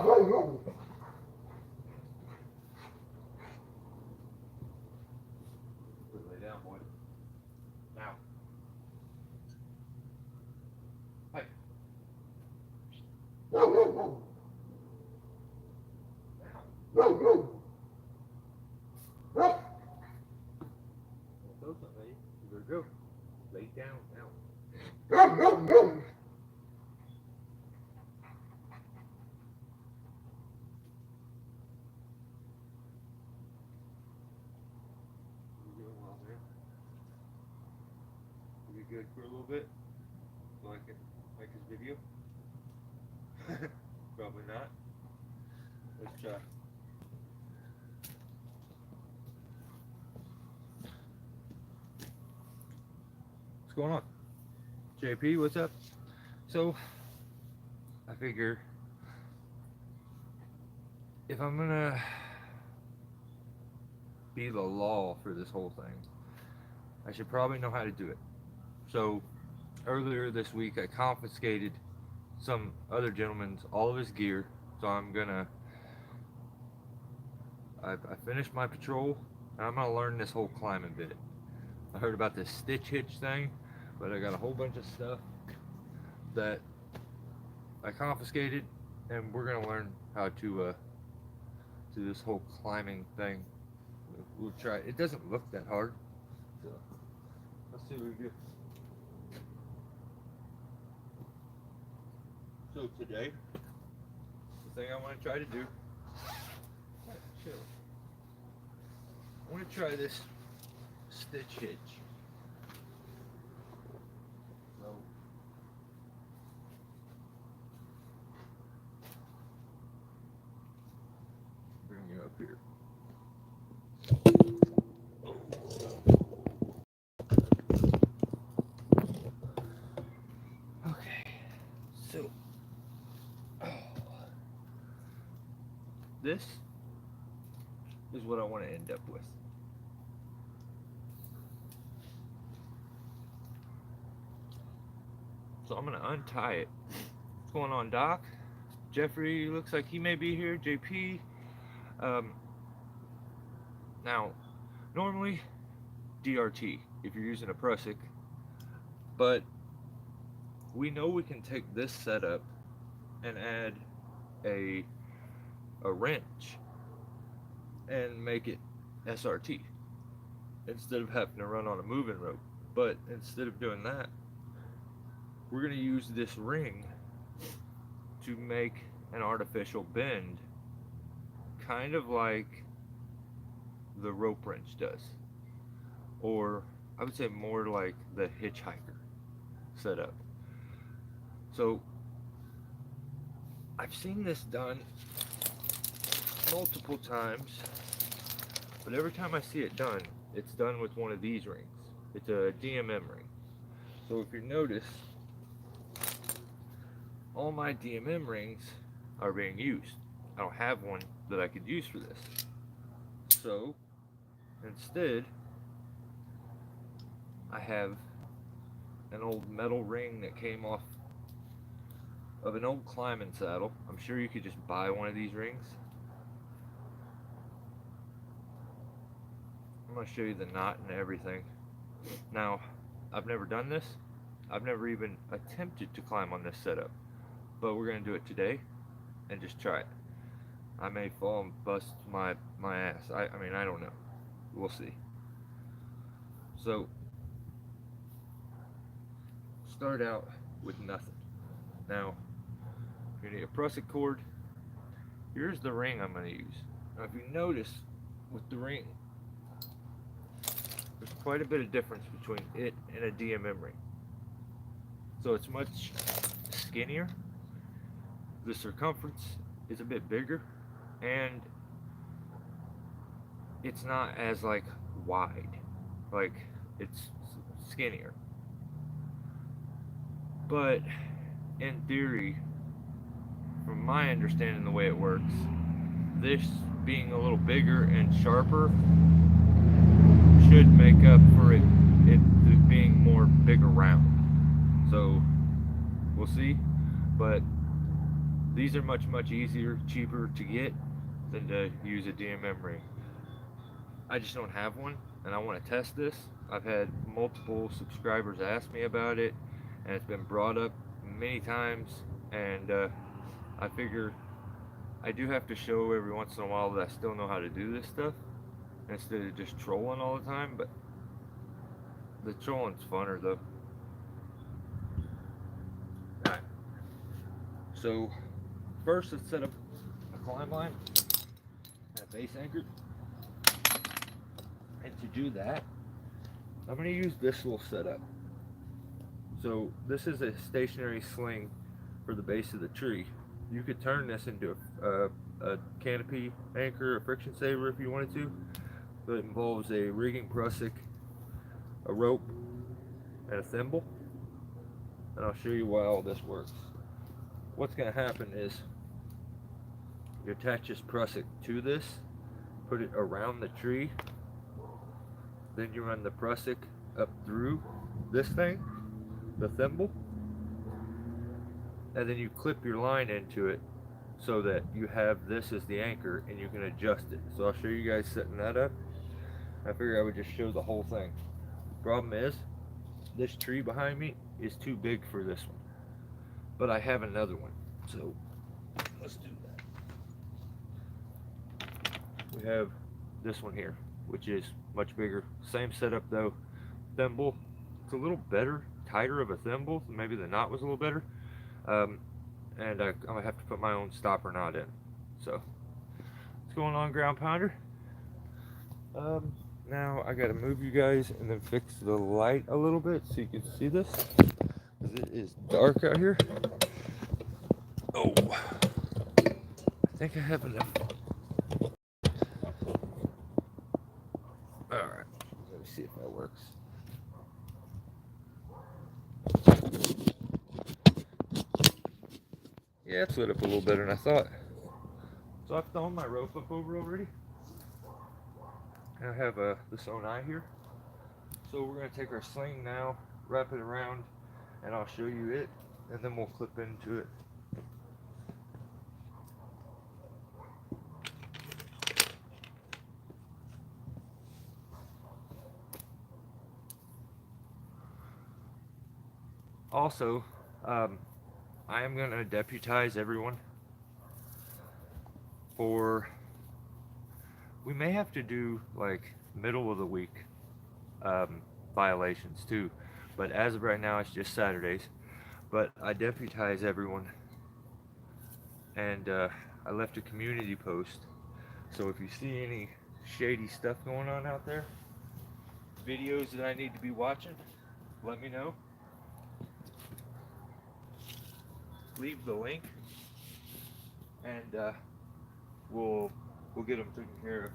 Lay down, boy. Now. Hey. Throw something at you. You better go. Lay down now. You doing well there? You be good for a little bit? So I can make this video? Probably not. Let's try. What's going on? JP, what's up? So, I figure if I'm gonna be the law for this whole thing, I should probably know how to do it. So, earlier this week, I confiscated some other gentleman's all of his gear. So I finished my patrol, and I'm gonna learn this whole climbing bit. I heard about this stitch hitch thing, but I got a whole bunch of stuff that I confiscated, and we're gonna learn how to do this whole climbing thing. We'll try. It doesn't look that hard, so let's see what we do. So today, the thing I want to try to do, chill. I want to try this stitch hitch. So, bring you up here. Okay, so this is what I want to end up with. So I'm going to untie it. What's going on, Doc? Jeffrey looks like he may be here. JP. Now, normally DRT if you're using a Prusik, but we know we can take this setup and add a wrench and make it SRT instead of having to run on a moving rope. But instead of doing that, we're going to use this ring to make an artificial bend, kind of like the rope wrench does, or I would say more like the hitchhiker setup. So I've seen this done multiple times, but every time I see it done, it's done with one of these rings. It's a DMM ring. So if you notice, all my DMM rings are being used. I don't have one that I could use for this. So instead, I have an old metal ring that came off of an old climbing saddle. I'm sure you could just buy one of these rings. I'm going to show you the knot and everything. Now, I've never done this. I've never even attempted to climb on this setup. But we're going to do it today and just try it. I may fall and bust my ass. I mean, I don't know. We'll see. So, start out with nothing. Now, you need a Prusik cord. Here's the ring I'm going to use. Now, if you notice with the ring, there's quite a bit of difference between it and a DMM ring. So it's much skinnier. The circumference is a bit bigger, and it's not as like wide, like it's skinnier. But in theory, from my understanding the way it works, this being a little bigger and sharper should make up for it being more bigger round. So we'll see, but These are much easier, cheaper to get than to use a DMM ring. I just don't have one, and I want to test this. I've had multiple subscribers ask me about it, and it's been brought up many times, and I figure I do have to show every once in a while that I still know how to do this stuff instead of just trolling all the time. But the trolling's funner though. Alright, so first let's set up a climb line and a base anchor. And to do that, I'm going to use this little setup. So this is a stationary sling for the base of the tree. You could turn this into a canopy anchor, a friction saver if you wanted to, but it involves a rigging prusik, a rope, and a thimble. And I'll show you why all this works. What's going to happen is you attach this prusik to this, put it around the tree, then you run the prusik up through this thing, the thimble, and then you clip your line into it so that you have this as the anchor and you can adjust it. So I'll show you guys setting that up. I figured I would just show the whole thing. Problem is, this tree behind me is too big for this one, but I have another one, so let's do that. We have this one here, which is much bigger. Same setup though. Thimble, it's a little better, tighter of a thimble. Maybe the knot was a little better. And I'm gonna have to put my own stopper knot in. So, what's going on, ground pounder? Now I gotta move you guys and then fix the light a little bit so you can see this, because it is dark out here. Oh, I think I have enough. All right, let me see if that works. Yeah, it's lit up a little better than I thought. So I've thrown my rope up over already. And I have this own eye here. So we're going to take our sling now, wrap it around, and I'll show you it, and then we'll clip into it. Also, I am going to deputize everyone for, we may have to do like middle of the week violations too, but as of right now it's just Saturdays. But I deputize everyone, and I left a community post, so if you see any shady stuff going on out there, videos that I need to be watching, let me know. Leave the link, and we'll get them taken care of.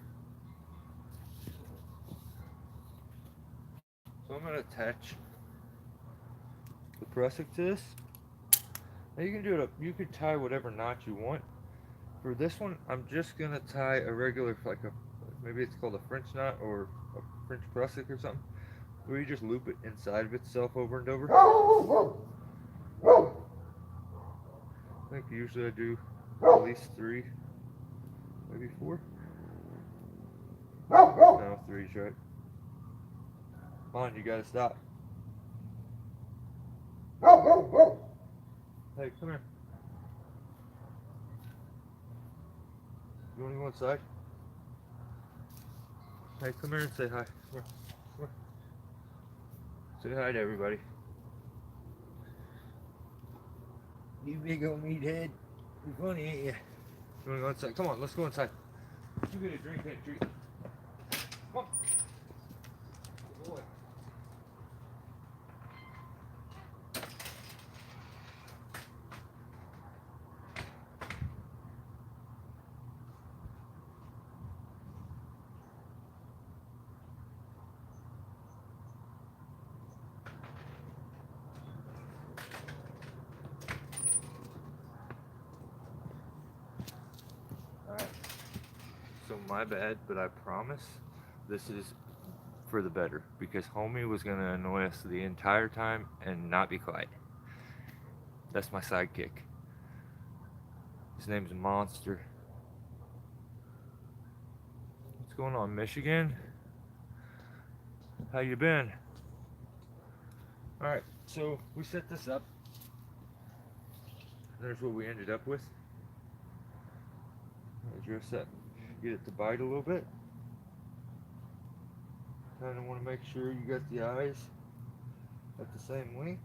So I'm gonna attach the prusik to this. Now you can do it. You could tie whatever knot you want. For this one, I'm just gonna tie a regular, like maybe it's called a French knot or a French prusik or something, where you just loop it inside of itself over and over. I think usually I do at least 3, maybe 4. No, 3's right. Come on, you gotta stop. Hey, come here. You wanna go inside? Hey, come here and say hi. Come here. Come here. Say hi to everybody. You big old meathead. You're funny, ain't you? You wanna go inside? Come on, let's go inside. You get a drink and a treat. Come on. Good boy. Alright. So my bad, but I promise this is for the better, because homie was gonna annoy us the entire time and not be quiet. That's my sidekick. His name's Monster. What's going on, Michigan? How you been? Alright, so we set this up. There's what we ended up with. You're set. Get it to bite a little bit. Kind of want to make sure you got the eyes at the same length.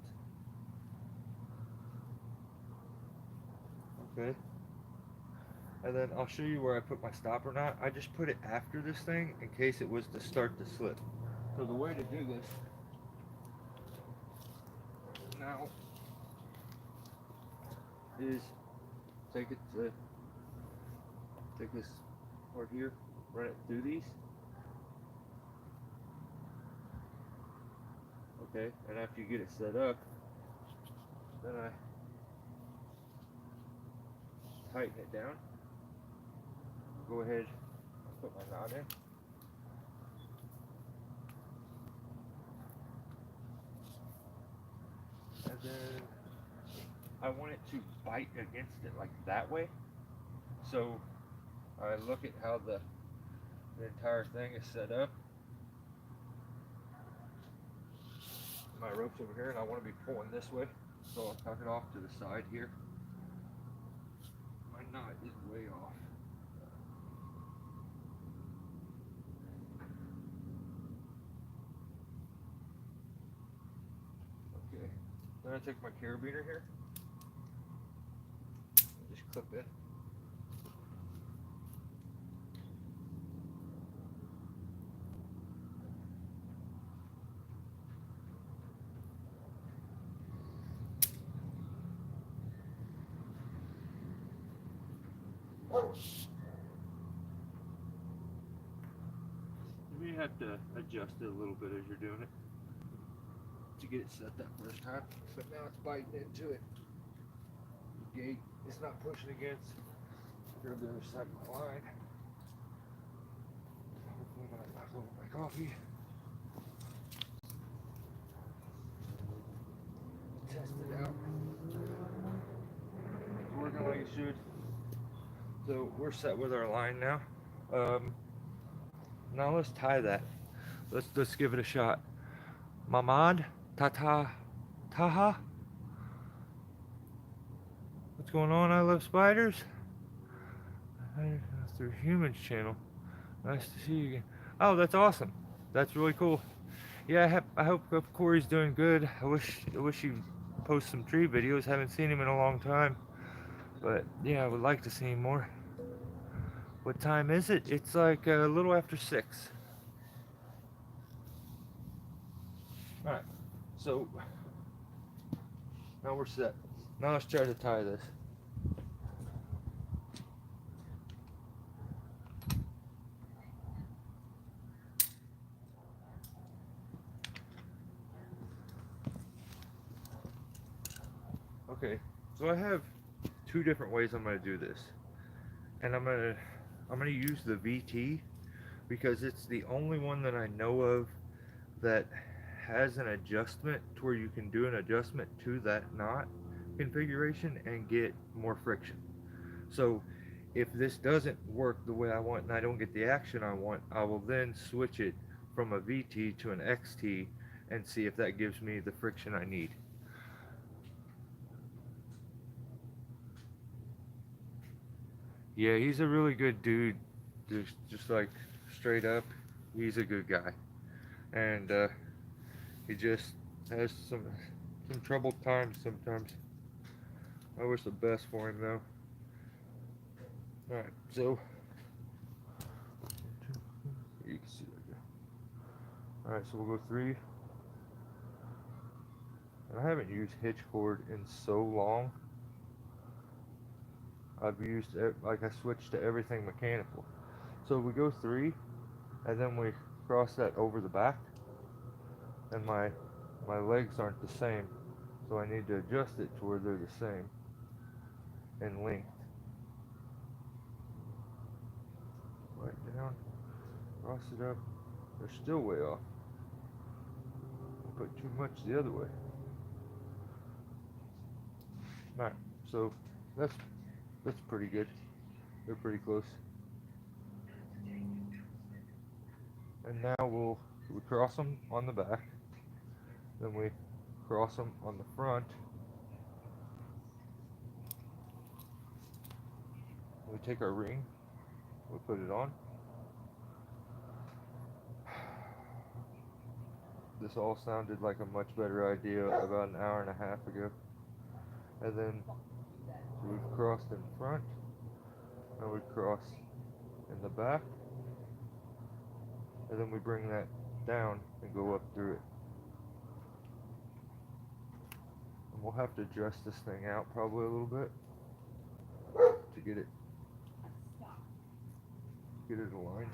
Okay. And then I'll show you where I put my stopper knot. I just put it after this thing in case it was to start to slip. So the way to do this now is take this part here, run it through these. Okay, and after you get it set up, then I tighten it down. Go ahead and put my knot in. And then I want it to bite against it like that way. So I look at how the entire thing is set up. My rope's over here and I want to be pulling this way. So I'll tuck it off to the side here. My knot is way off. Okay. Then I take my carabiner here. Just clip it. You may have to adjust it a little bit as you're doing it to get it set that first time. But now it's biting into it. The gate it's not pushing against. Grab the other side of the line. Hopefully not knock over my coffee. Test it out. It's working like it should. So we're set with our line now. Now let's tie that. Let's give it a shot. Mamad, Taha. What's going on? I love spiders. That's their humans channel. Nice to see you again. Oh, that's awesome. That's really cool. Yeah, I hope Corey's doing good. I wish he'd post some tree videos. Haven't seen him in a long time. But yeah, I would like to see him more. What time is it? It's like a little after 6. Alright, so now we're set. Now let's try to tie this. Okay, so I have 2 different ways I'm going to do this. And I'm gonna use the VT because it's the only one that I know of that has an adjustment to where you can do an adjustment to that knot configuration and get more friction. So if this doesn't work the way I want and I don't get the action I want, I will then switch it from a VT to an XT and see if that gives me the friction I need. Yeah, he's a really good dude. Just like straight up, he's a good guy. And he just has some troubled times sometimes. I wish the best for him though. Alright, so you can see right there. Alright, so we'll go 3. And I haven't used hitch cord in so long. I've used, like I switched to everything mechanical. So we go 3, and then we cross that over the back, and my legs aren't the same, so I need to adjust it to where they're the same in length. Right down, cross it up, they're still way off. Put too much the other way. Alright, so that's That's pretty good. They're pretty close. And now we cross them on the back. Then we cross them on the front. We take our ring. We put it on. This all sounded like a much better idea about an hour and a half ago. And then we've crossed in front. And we cross in the back. And then we bring that down and go up through it. And we'll have to dress this thing out probably a little bit to get it aligned.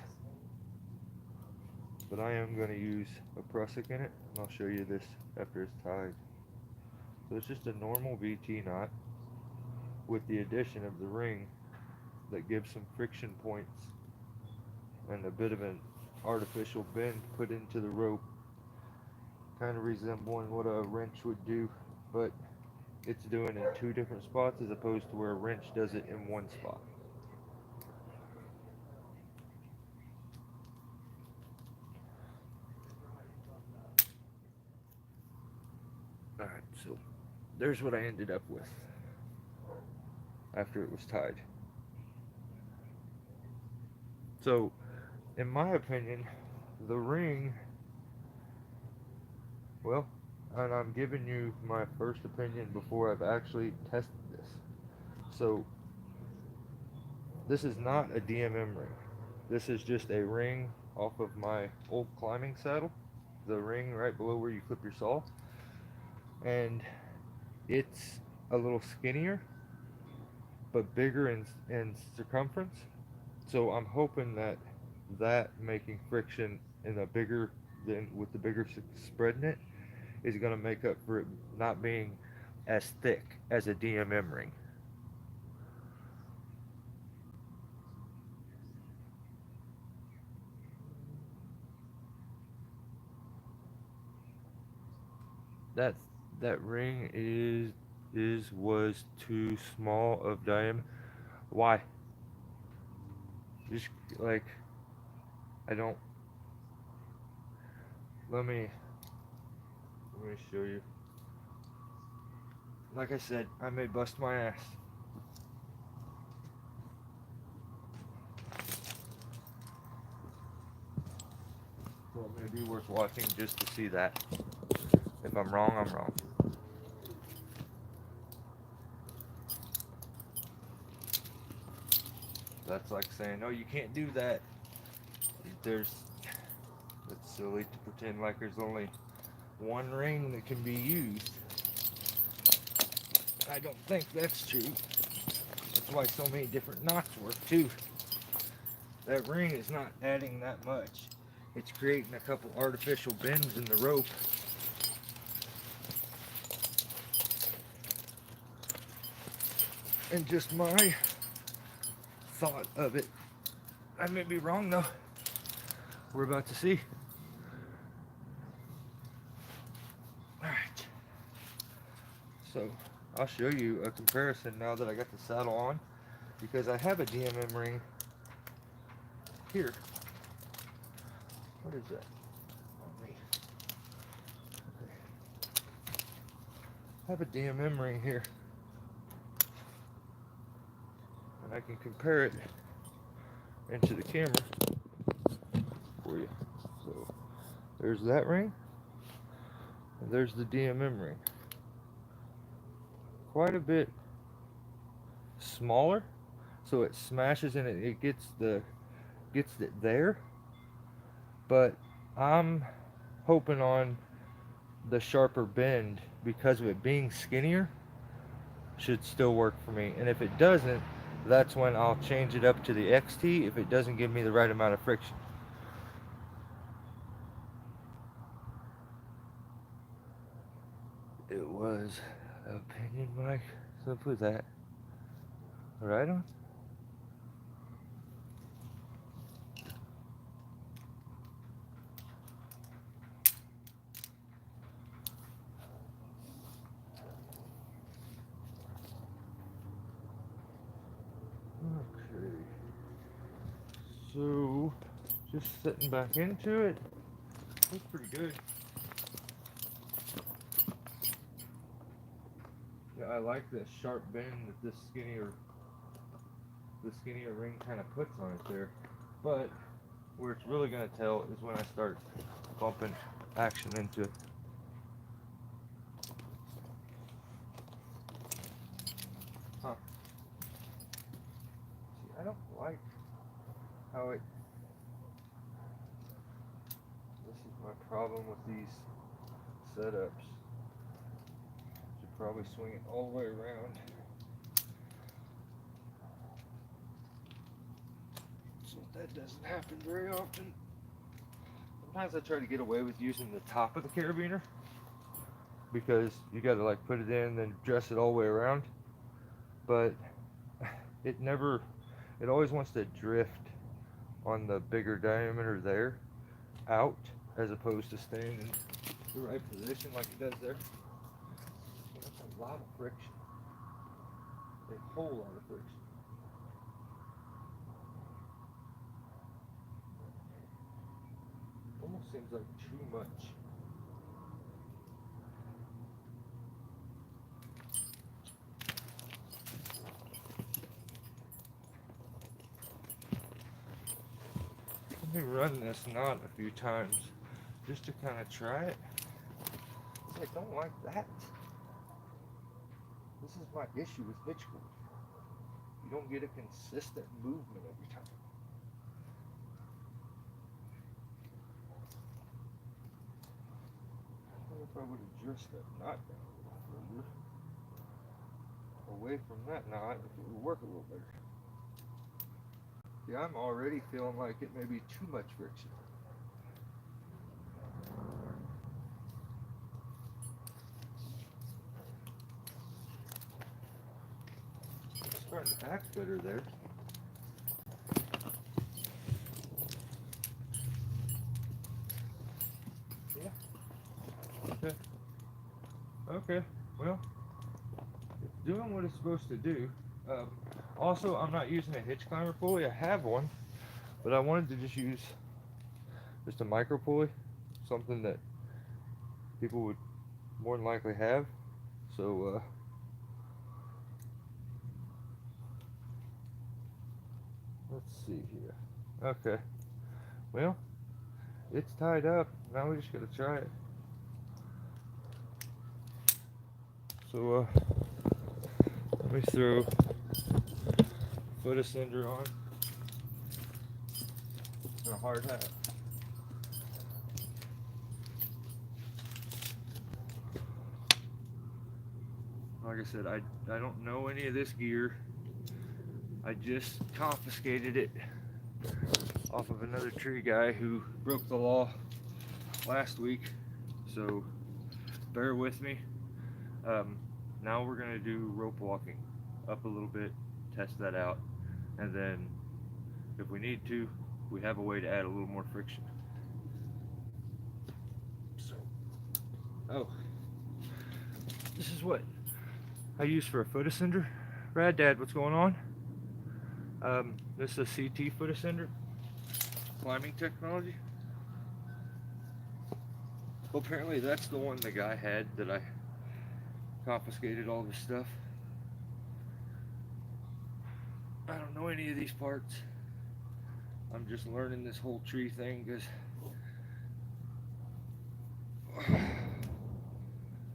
But I am going to use a prusik in it, and I'll show you this after it's tied. So it's just a normal VT knot with the addition of the ring that gives some friction points and a bit of an artificial bend put into the rope, kind of resembling what a wrench would do, but it's doing it in two different spots as opposed to where a wrench does it in one spot. Alright, so there's what I ended up with after it was tied. So, in my opinion, the ring, well, and I'm giving you my first opinion before I've actually tested this. So, this is not a DMM ring. This is just a ring off of my old climbing saddle. The ring right below where you clip your saw. And it's a little skinnier, but bigger in circumference. So I'm hoping that making friction in a bigger, than with the bigger spread in it, is going to make up for it not being as thick as a DMM ring. That ring was too small of diameter. Why? Just like, I don't. Let me show you. Like I said, I may bust my ass. So it may be worth watching just to see that. If I'm wrong, I'm wrong. That's like saying, "Oh, you can't do that." It's silly to pretend like there's only one ring that can be used. I don't think that's true. That's why so many different knots work too. That ring is not adding that much. It's creating a couple artificial bends in the rope. And just my thought of it. I may be wrong though. We're about to see. Alright. So I'll show you a comparison now that I got the saddle on, because I have a DMM ring here. What is that? Okay. I have a DMM ring here, and I can compare it into the camera for you. So there's that ring, and there's the DMM ring. Quite a bit smaller, so it smashes and it gets it there. But I'm hoping on the sharper bend, because of it being skinnier, should still work for me. And if it doesn't, that's when I'll change it up to the XT if it doesn't give me the right amount of friction. It was opinion, Mike. Simple as that. Right on. Okay. So, just sitting back into it. Looks pretty good. Yeah, I like the sharp bend that the skinnier ring kind of puts on it there. But where it's really going to tell is when I start bumping action into it. Huh. See, I don't like how it... This is my problem with these setups. Should probably swing it all the way around. So that doesn't happen very often. Sometimes I try to get away with using the top of the carabiner because you got to like put it in, then dress it all the way around. But it always wants to drift on the bigger diameter there out as opposed to staying in the right position like it does there. So that's a lot of friction. A whole lot of friction. Almost seems like too much. Let me run this knot a few times just to kind of try it. I don't like that. This is my issue with hitch cord. You don't get a consistent movement every time. I wonder if I would adjust that knot down a little further. Away from that knot, if it would work a little better. Yeah, I'm already feeling like it may be too much friction. It's starting to act better there. Yeah. Okay. Okay. Well, it's doing what it's supposed to do. Also, I'm not using a hitch climber pulley. I have one, but I wanted to just use just a micro pulley, something that people would more than likely have. So, let's see here. Okay. Well, it's tied up. Now we just gotta try it. So, let me throw foot ascender on and a hard hat. Like I said, I don't know any of this gear. I just confiscated it off of another tree guy who broke the law last week. So bear with me. Now we're gonna do rope walking up a little bit, test that out, and then if we need to, we have a way to add a little more friction. So, this is what I use for a foot ascender. Brad, Dad, what's going on? This is a CT foot ascender, climbing technology. Well, apparently that's the one the guy had that I confiscated all this stuff. I don't know any of these parts. I'm just learning this whole tree thing because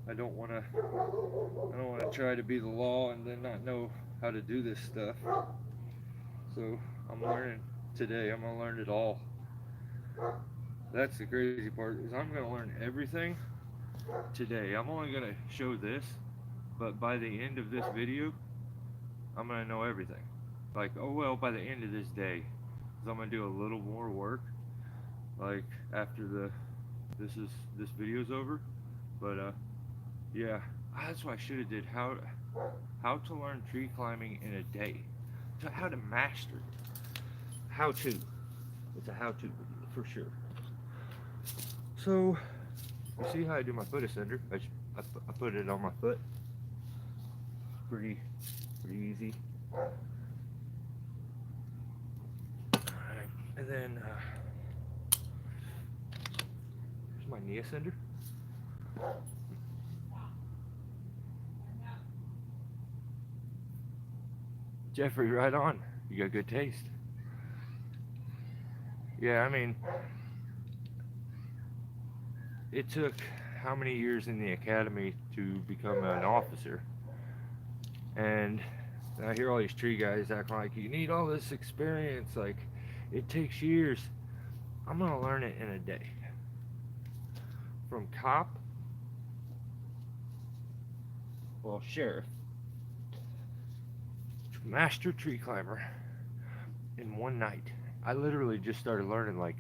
I don't want to try to be the law and then not know how to do this stuff. So I'm learning today. I'm gonna learn it all. That's the crazy part, is I'm gonna learn everything today. I'm only gonna show this, but by the end of this video, I'm gonna know everything. Like, oh well, by the end of this day, because I'm gonna do a little more work, like after this video's over. But yeah, that's what I should have did. How to learn tree climbing in a day. How to master it. How to. It's a how-to video for sure. So, you see how I do my foot ascender? I put it on my foot. Pretty easy. And then here's my knee ascender. Jeffrey, right on. You got good taste. Yeah, I mean, it took how many years in the academy to become an officer? And I hear all these tree guys acting like you need all this experience, like it takes years. I'm gonna learn it in a day. From cop, well, sheriff, master tree climber in one night. I literally just started learning like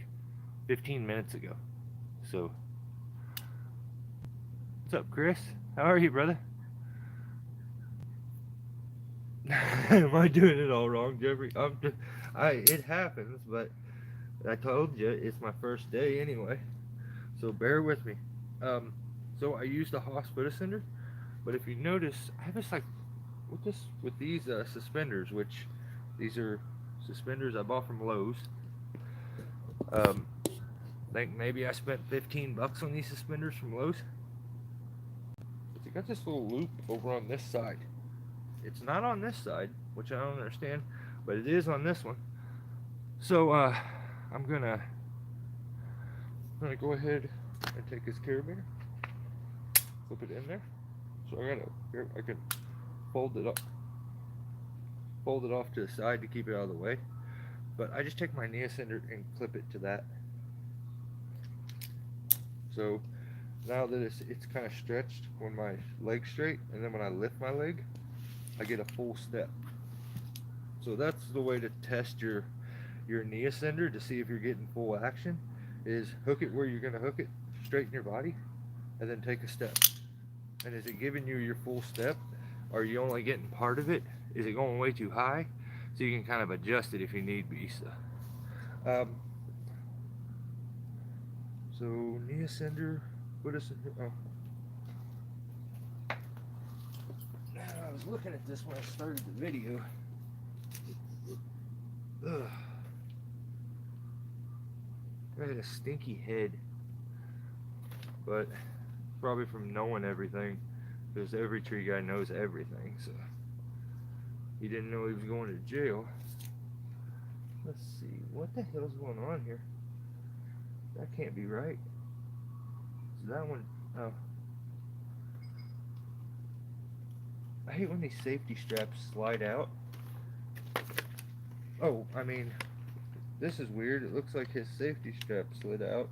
15 minutes ago. So, what's up, Chris? How are you, brother? Am I doing it all wrong, Jeffrey? It happens, but I told you it's my first day anyway, so bear with me. So I used a hospital center, but if you notice, I have this like with these suspenders, which these are suspenders I bought from Lowe's. I think maybe I spent 15 bucks on these suspenders from Lowe's. But they got this little loop over on this side. It's not on this side, which I don't understand, but it is on this one. So I'm gonna go ahead and take this carabiner, flip it in there. So I can fold it off to the side to keep it out of the way. But I just take my knee ascender and clip it to that. So now that it's kind of stretched when my leg's straight, and then when I lift my leg, I get a full step. So that's the way to test your knee ascender to see if you're getting full action, is hook it where you're going to hook it, straighten your body, and then take a step. And is it giving you your full step? Are you only getting part of it? Is it going way too high? So you can kind of adjust it if you need be. So knee ascender, what is it? Oh. I was looking at this when I started the video. Ugh. I had a stinky head, but probably from knowing everything, because every tree guy knows everything, so he didn't know he was going to jail. Let's see, what the hell's going on here? That can't be right. Is that one? Oh. I hate when these safety straps slide out. Oh, I mean, this is weird. It looks like his safety strap slid out.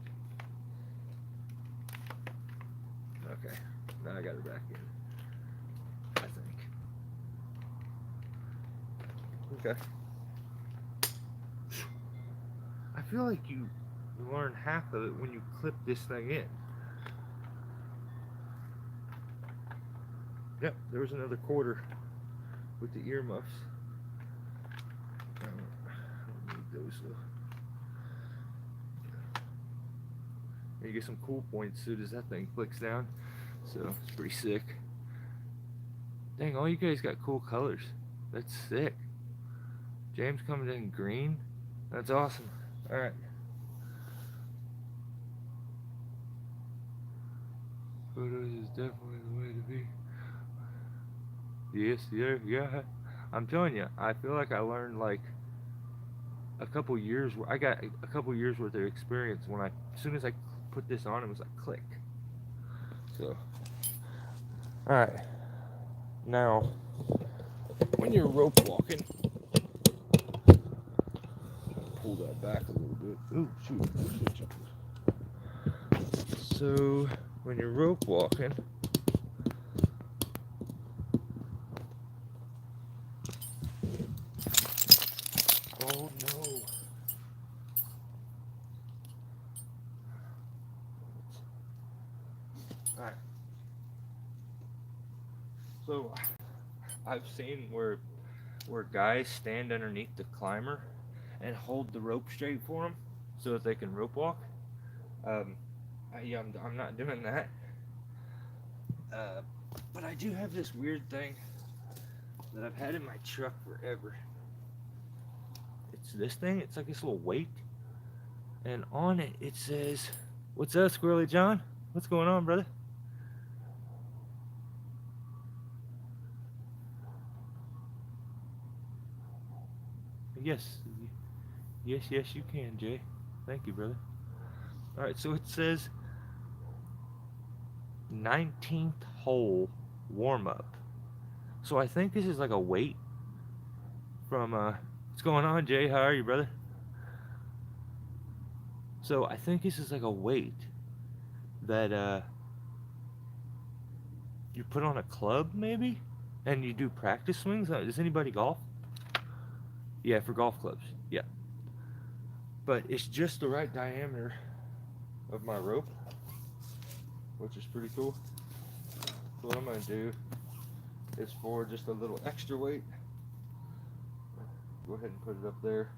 Okay, now I got it back in, I think. Okay. I feel like you learn half of it when you clip this thing in. Yep, there was another quarter with the earmuffs. I don't need those though. You get some cool points as soon as that thing clicks down, so it's pretty sick. Dang, all you guys got cool colors. That's sick. James coming in green. That's awesome. All right. Photos is definitely the way to be. Yes, yeah. I'm telling you, I feel like I learned like a couple years. I got a couple years worth of experience when as soon as I put this on, it was like click. So, all right. Now, when you're rope walking, pull that back a little bit. Ooh, shoot. So, when you're rope walking, oh no. Alright. So, I've seen where guys stand underneath the climber and hold the rope straight for them so that they can rope walk. I'm not doing that. But I do have this weird thing that I've had in my truck forever. It's this thing. It's like this little weight And on it, it says, "What's up, Squirrely John? What's going on, brother?" Yes, yes, you can, Jay. Thank you, brother. All right, so it says 19th hole warm up. So I think this is like a weight from what's going on, Jay? How are you, brother? So I think this is like a weight that you put on a club maybe, and you do practice swings. Does anybody golf? Yeah, for golf clubs. Yeah, but it's just the right diameter of my rope, which is pretty cool. So what I'm gonna do is, for just a little extra weight, go ahead and put it up there.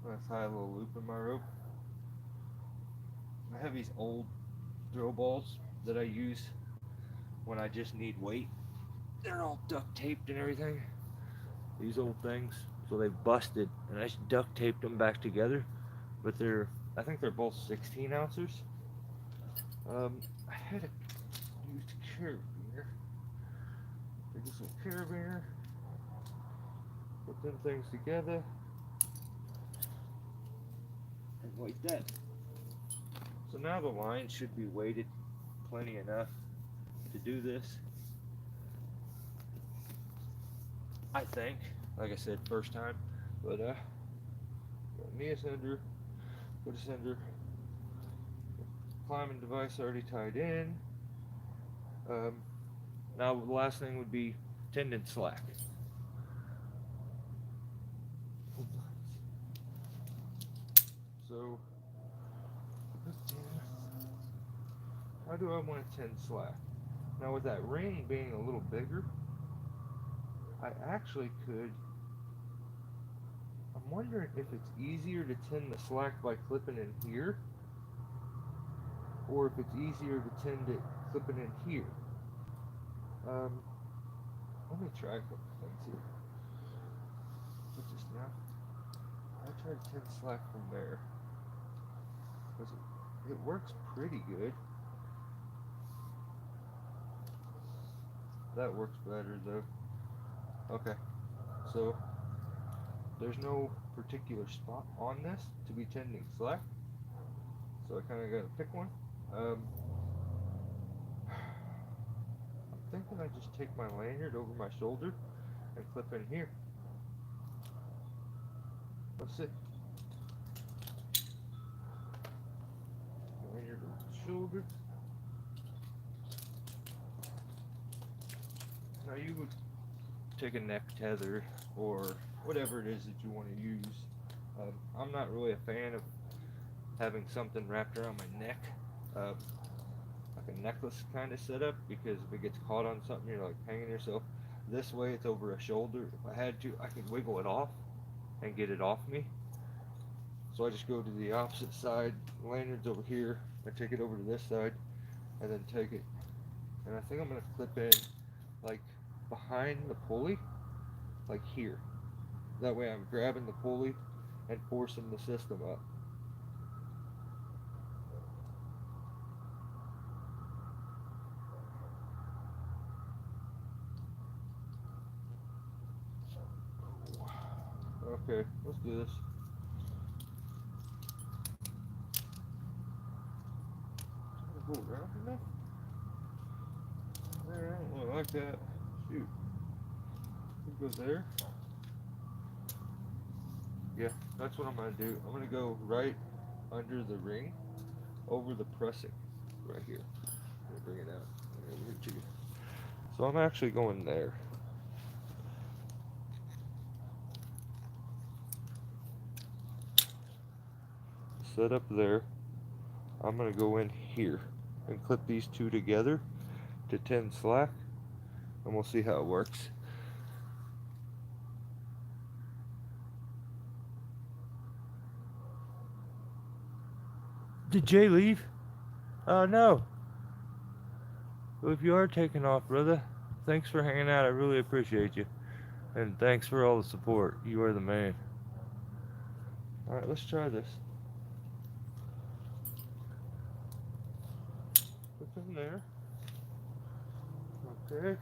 I'm gonna tie a little loop in my rope. I have these old throw balls that I use when I just need weight. They're all duct taped and everything. These old things, so they've busted, and I just duct taped them back together. But I think they're both 16 ounces. I had a used carabiner. Take this little carabiner, put them things together, and like that. So now the line should be weighted plenty enough to do this. I think, like I said, first time, but got knee ascender, foot ascender, climbing device already tied in. Now the last thing would be tendon slack. So, how do I want to tend slack? Now with that ring being a little bigger, I actually could, I'm wondering if it's easier to tend the slack by clipping in here, or if it's easier to tend it clipping in here. Let me try a couple things here. Put this down. I try to tend slack from there, because it works pretty good. That works better though. Okay, so there's no particular spot on this to be tending slack, so I kind of got to pick one. I'm thinking I just take my lanyard over my shoulder and clip in here. Let's see. Lanyard over the shoulder. Now you would take a neck tether or whatever it is that you want to use. I'm not really a fan of having something wrapped around my neck, like a necklace kind of setup, because if it gets caught on something, you're like hanging yourself. This way it's over a shoulder. If I had to, I could wiggle it off and get it off me. So I just go to the opposite side, lanyard's over here, I take it over to this side, and then take it, and I think I'm going to clip in like behind the pulley, like here. That way I'm grabbing the pulley and forcing the system up. Okay, let's do this. Go around enough? There, I don't really like that. Shoot. It goes there. Yeah, that's what I'm going to do. I'm going to go right under the ring, over the pressing, right here. I'm going to bring it out. I'm going to hit you. So I'm actually going there. Set up there. I'm going to go in here and clip these two together to tend slack, and we'll see how it works. Did Jay leave? Oh no. Well, if you are taking off, brother, thanks for hanging out. I really appreciate you. And thanks for all the support. You are the man. Alright, let's try this. Put them there. Okay.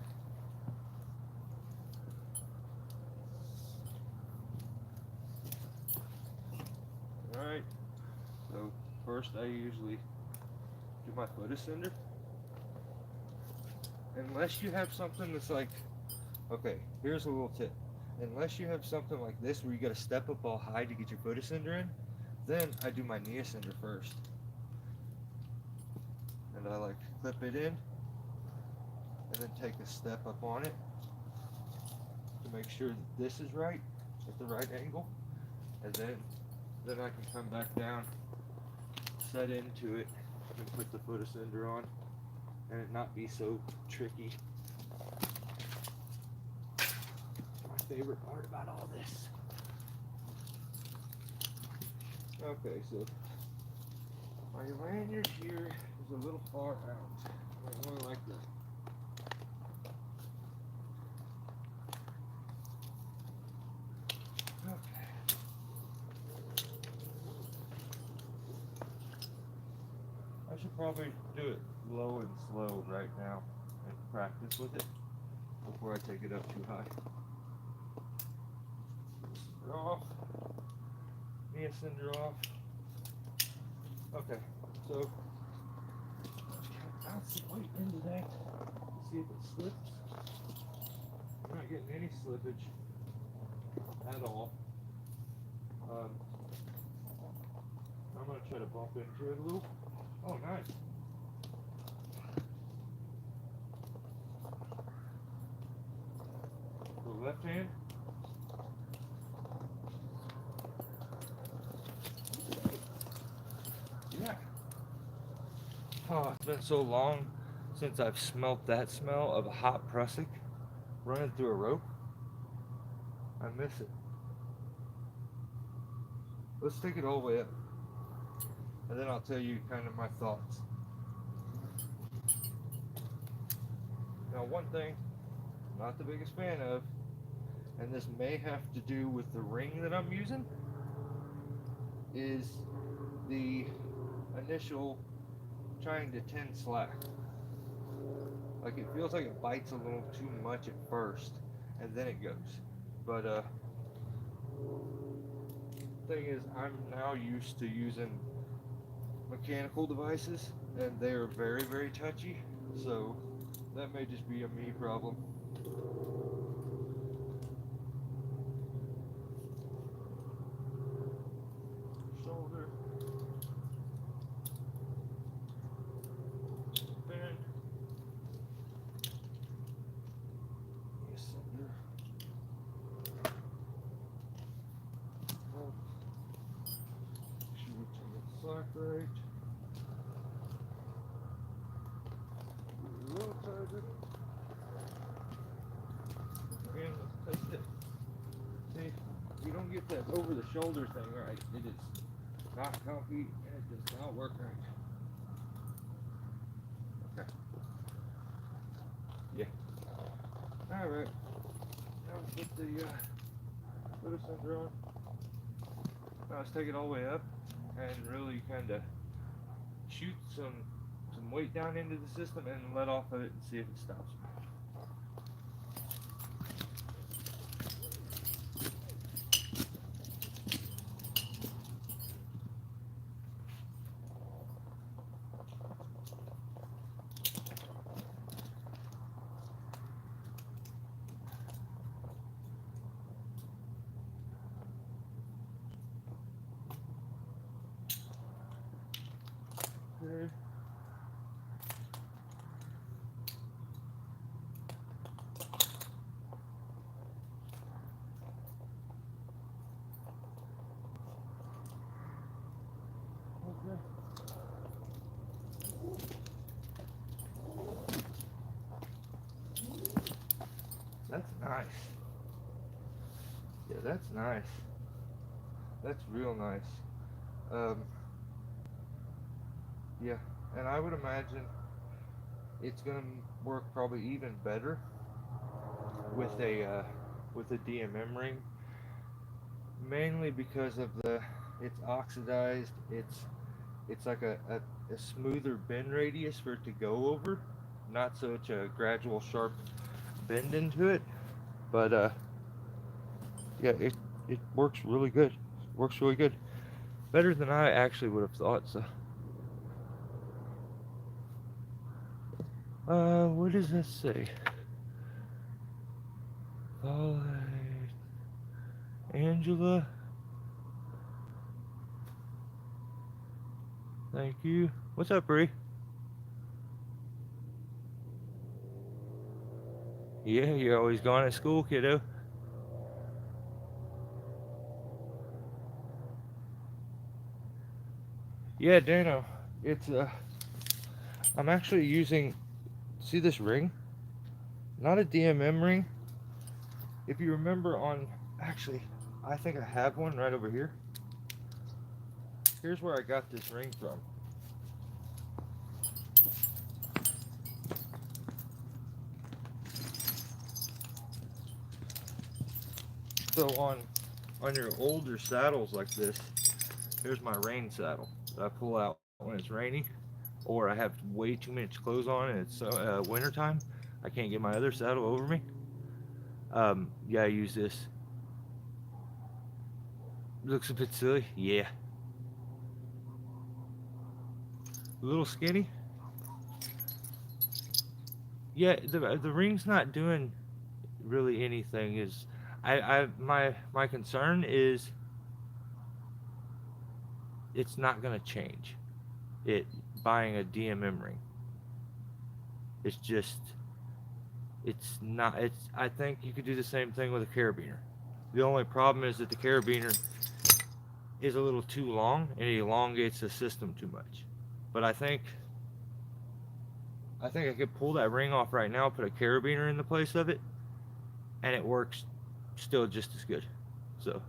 Alright. So first I usually do my foot ascender. Unless you have something that's like, okay, here's a little tip. Unless you have something like this where you gotta step up all high to get your foot ascender in, then I do my knee ascender first. And I like clip it in and then take a step up on it to make sure that this is right at the right angle, and then I can come back down, set into it, and put the foot ascender on, and it not be so tricky. My favorite part about all this. Okay, so my lanyard here is a little far out. I really like that. I should probably do it low and slow right now and practice with it before I take it up too high. Ascender off. Knee ascender off. Okay, so bounce the weight into that to see if it slips. I'm not getting any slippage at all. I'm going to try to bump into it a little. Oh, nice. The left hand. Yeah. Oh, it's been so long since I've smelt that smell of a hot prusik running through a rope. I miss it. Let's take it all the way up, and then I'll tell you kind of my thoughts. Now, one thing I'm not the biggest fan of, and this may have to do with the ring that I'm using, is the initial trying to tend slack. Like, it feels like it bites a little too much at first, and then it goes. But thing is, I'm now used to using mechanical devices, and they are very, very touchy, so that may just be a me problem. Shoulder. Bend. Ascender. Make sure we turn the slack right. Roll target. And let's test it. See, you don't get that over the shoulder thing right. It is not comfy and it does not work right. Okay. Yeah. Alright. Now let's put the foot ascender on. Now let's take it all the way up and really kind of shoot some weight down into the system and let off of it and see if it stops. Okay. That's nice. Yeah, that's nice. That's real nice. Yeah, and I would imagine it's gonna work probably even better with a DMM ring, mainly because of the it's oxidized. It's like a smoother bend radius for it to go over, not such a gradual sharp bend into it. But yeah, it works really good. Works really good. Better than I actually would have thought. So what does that say? Angela, thank you. What's up, Bree? Yeah, you're always gone at school, kiddo. Yeah, Dano. It's I'm actually using, see this ring? Not a DMM ring. If you remember on, actually, I think I have one right over here. Here's where I got this ring from. So on your older saddles like this, here's my rain saddle that I pull out when it's rainy, or I have way too much clothes on and it's winter time. I can't get my other saddle over me. Yeah, I use this. Looks a bit silly. Yeah, a little skinny. Yeah, the ring's not doing really anything. Is my concern is it's not gonna change. It buying a DMM ring. It's just it's not. It's I think you could do the same thing with a carabiner. The only problem is that the carabiner is a little too long and it elongates the system too much. But I think I could pull that ring off right now, put a carabiner in the place of it, and it works still just as good. So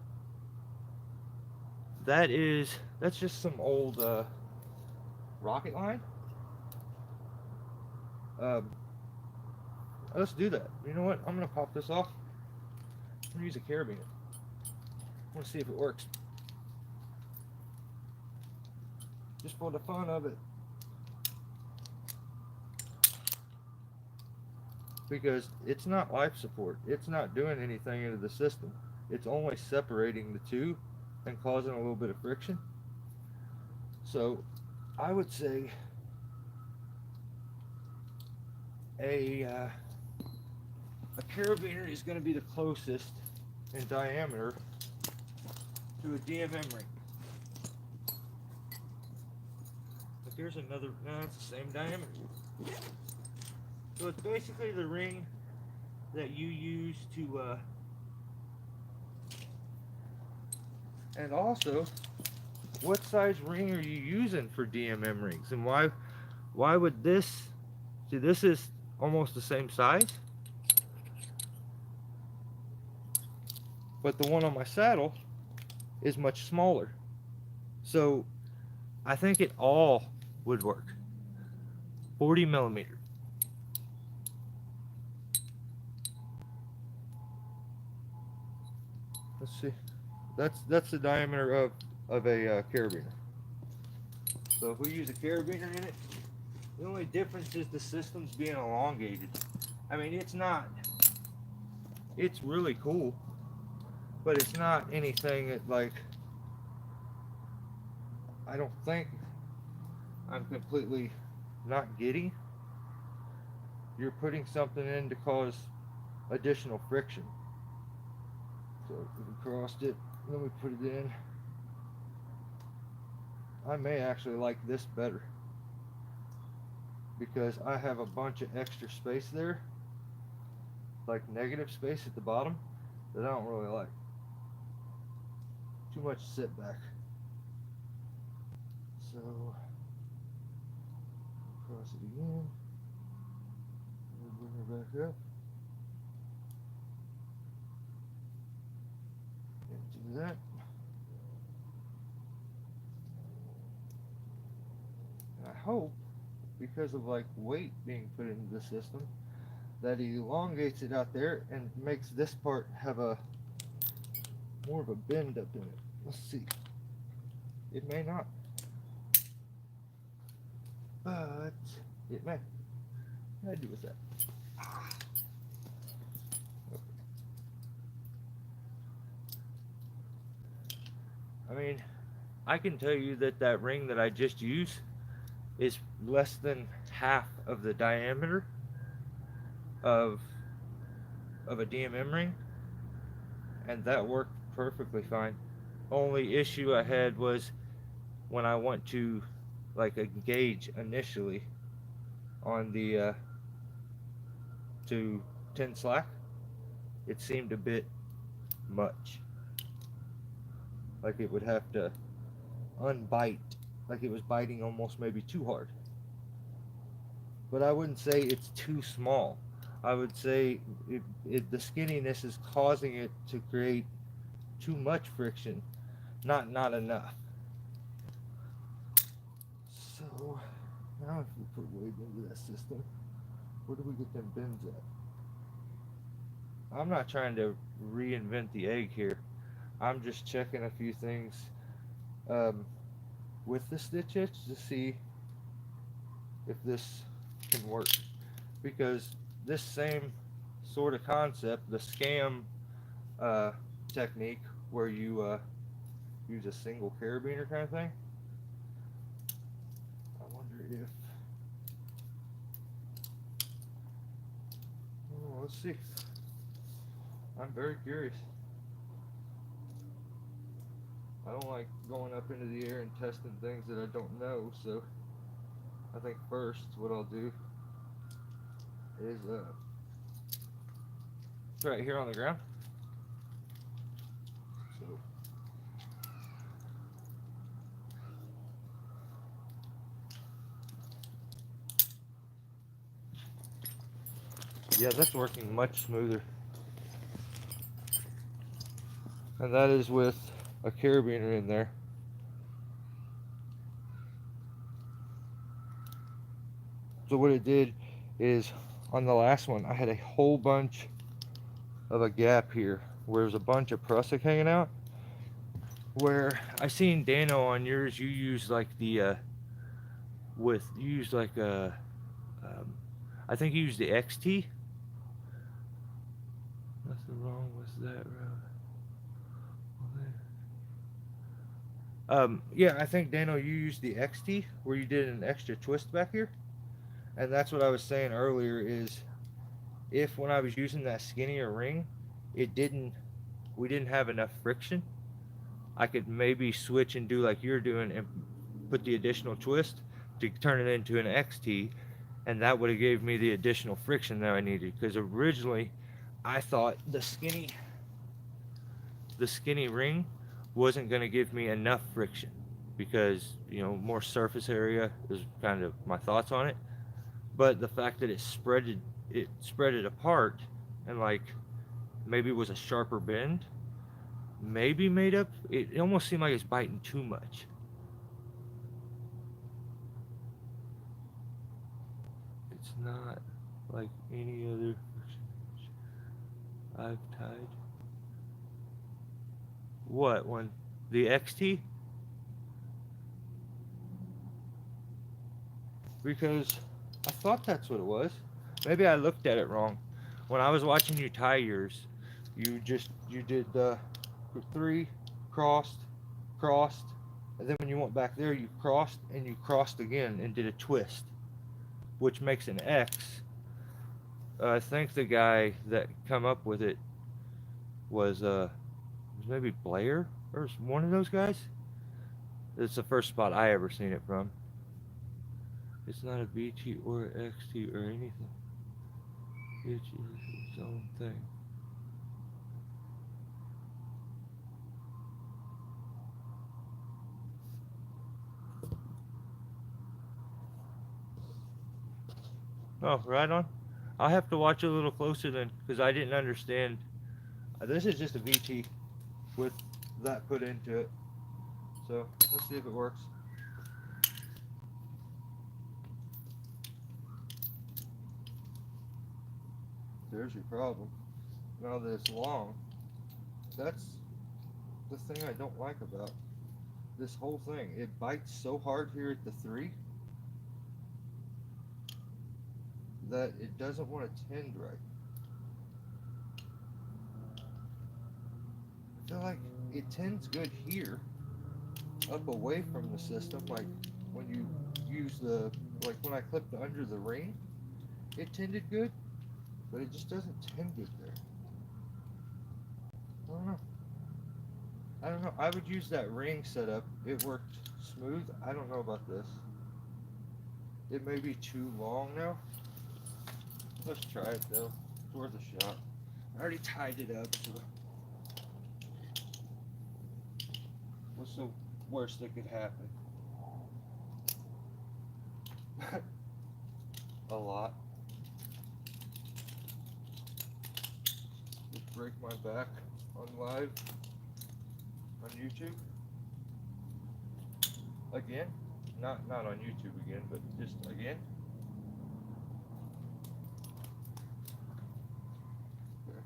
that's just some old rocket line. Um, let's do that. You know what? I'm gonna pop this off. I'm gonna use a carabiner. I want to see if it works, just for the fun of it, because it's not life support. It's not doing anything into the system. It's only separating the two and causing a little bit of friction. So I would say a uh, a carabiner is going to be the closest in diameter to a DMM ring. But here's another. No, it's the same diameter. So it's basically the ring that you use to. And also, what size ring are you using for DMM rings, and why would this? See, this is almost the same size, but the one on my saddle is much smaller. So I think it all would work. 40 millimeter. Let's see. That's the diameter of a carabiner. So if we use a carabiner in it, the only difference is the system's being elongated. I mean, it's not. It's really cool, but it's not anything that like. I don't think I'm completely not getting. You're putting something in to cause additional friction. So we crossed it, then we put it in. I may actually like this better because I have a bunch of extra space there, like negative space at the bottom, that I don't really like. Too much sit back. So cross it again. Bring her back up. And do that. And I hope, because of like weight being put into the system, that it elongates it out there and makes this part have a more of a bend up in it. Let's see. It may not. But it may. What do I do with that? I mean, I can tell you that that ring that I just used is less than half of the diameter of a DMM ring, and that worked perfectly fine. Only issue I had was when I went to like engage initially on the to 10 slack, it seemed a bit much. Like it would have to unbite, like it was biting almost maybe too hard. But I wouldn't say it's too small. I would say the skinniness is causing it to create too much friction, not enough. So now if we put weight into that system, where do we get them bends at? I'm not trying to reinvent the egg here. I'm just checking a few things um, with the stitch hitch to see if this can work. Because this same sort of concept, the scam uh, technique where you use a single carabiner kind of thing, I wonder if, oh, let's see. I'm very curious. I don't like going up into the air and testing things that I don't know, so I think first what I'll do is try it here on the ground. So yeah, that's working much smoother. And that is with a carabiner in there. So what it did is on the last one, I had a whole bunch of a gap here where there's a bunch of prusik hanging out. Where I seen Dano on yours, you use like the I think you used the XT. Nothing wrong with that, yeah, I think Dano, you used the XT where you did an extra twist back here, and that's what I was saying earlier. Is if when I was using that skinnier ring, we didn't have enough friction, I could maybe switch and do like you're doing and put the additional twist to turn it into an XT, and that would have gave me the additional friction that I needed. Because originally, I thought the skinny ring wasn't going to give me enough friction because more surface area is kind of my thoughts on it. But the fact that it spread it apart, and like maybe it was a sharper bend, maybe made up. It almost seemed like it's biting too much. It's not like any other I've tied. What one? The XT? Because I thought that's what it was. Maybe I looked at it wrong. When I was watching you tie yours, you did the 3, crossed, and then when you went back there, you crossed and you crossed again and did a twist, which makes an X. I think the guy that come up with it was maybe Blair or one of those guys. It's the first spot I ever seen it from. It's not a BT or XT or anything. It is its own thing. Oh, right on. I'll have to watch a little closer then, because I didn't understand. This is just a VT with that put into it. So let's see if it works. There's your problem. Now that it's long, that's the thing I don't like about this whole thing. It bites so hard here at the 3 that it doesn't want to tend right. I feel like it tends good here, up away from the system, like when you use the, like when I clipped under the ring, it tended good, but it just doesn't tend good there. I don't know. I don't know. I would use that ring setup. It worked smooth. I don't know about this. It may be too long now. Let's try it though. It's worth a shot. I already tied it up, so what's the worst that could happen? A lot. Just break my back on live on YouTube. Again? Not on YouTube again, but just again. Okay.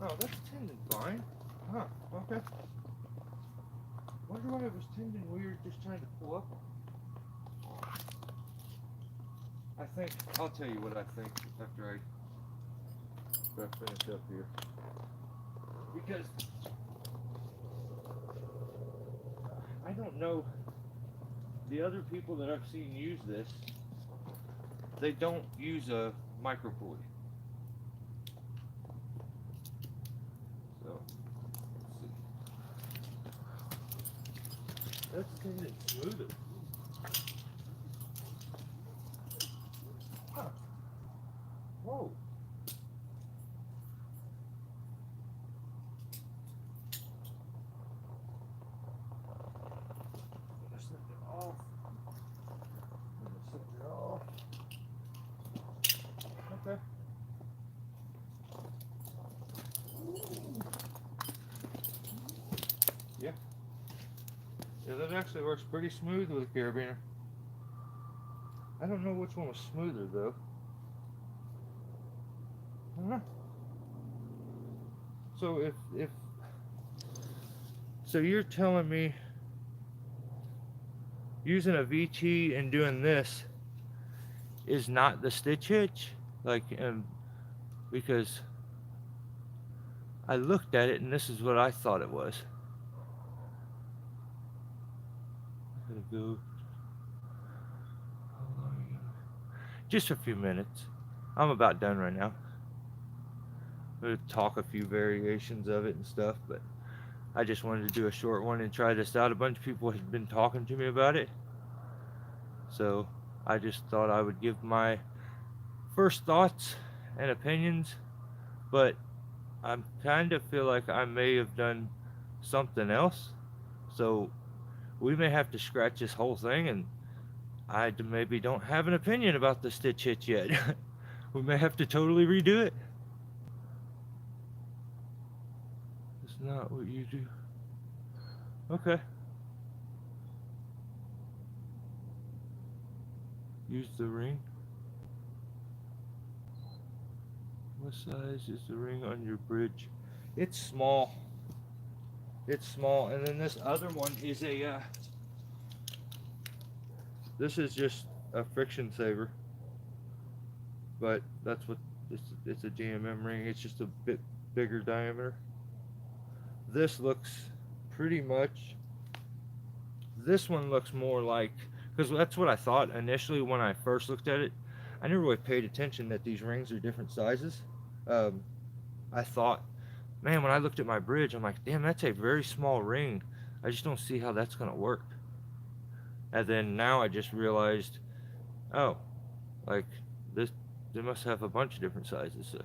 Oh, that's tending fine. Huh, okay. Wonder why it was tending weird just trying to pull up. I think, I'll tell you what I think after I finish up here. Because I don't know, the other people that I've seen use this, they don't use a micro pulley. So, let's see. That's tending smoother. Huh. Whoa. Okay. Yeah. Yeah, that actually works pretty smooth with a carabiner. I don't know which one was smoother though. I don't know. So so you're telling me using a VT and doing this is not the stitch hitch? Like, because I looked at it and this is what I thought it was. I'm gonna go, just a few minutes. I'm about done right now. I'm gonna talk a few variations of it and stuff, but I just wanted to do a short one and try this out. A bunch of people had been talking to me about it, so I just thought I would give my first thoughts and opinions, but I kind of feel like I may have done something else, so we may have to scratch this whole thing, and I maybe don't have an opinion about the stitch hitch yet. We may have to totally redo it. It's not what you do. Okay. Use the ring. What size is the ring on your bridge? It's small. It's small, and then this other one is a this is just a friction saver, but that's what it's a GMM ring. It's just a bit bigger diameter. This looks pretty much, this one looks more like, because that's what I thought initially when I first looked at it. I never really paid attention that these rings are different sizes. I thought, man, when I looked at my bridge, I'm like, damn, that's a very small ring. I just don't see how that's gonna work. And then now I just realized, oh, like this, they must have a bunch of different sizes. So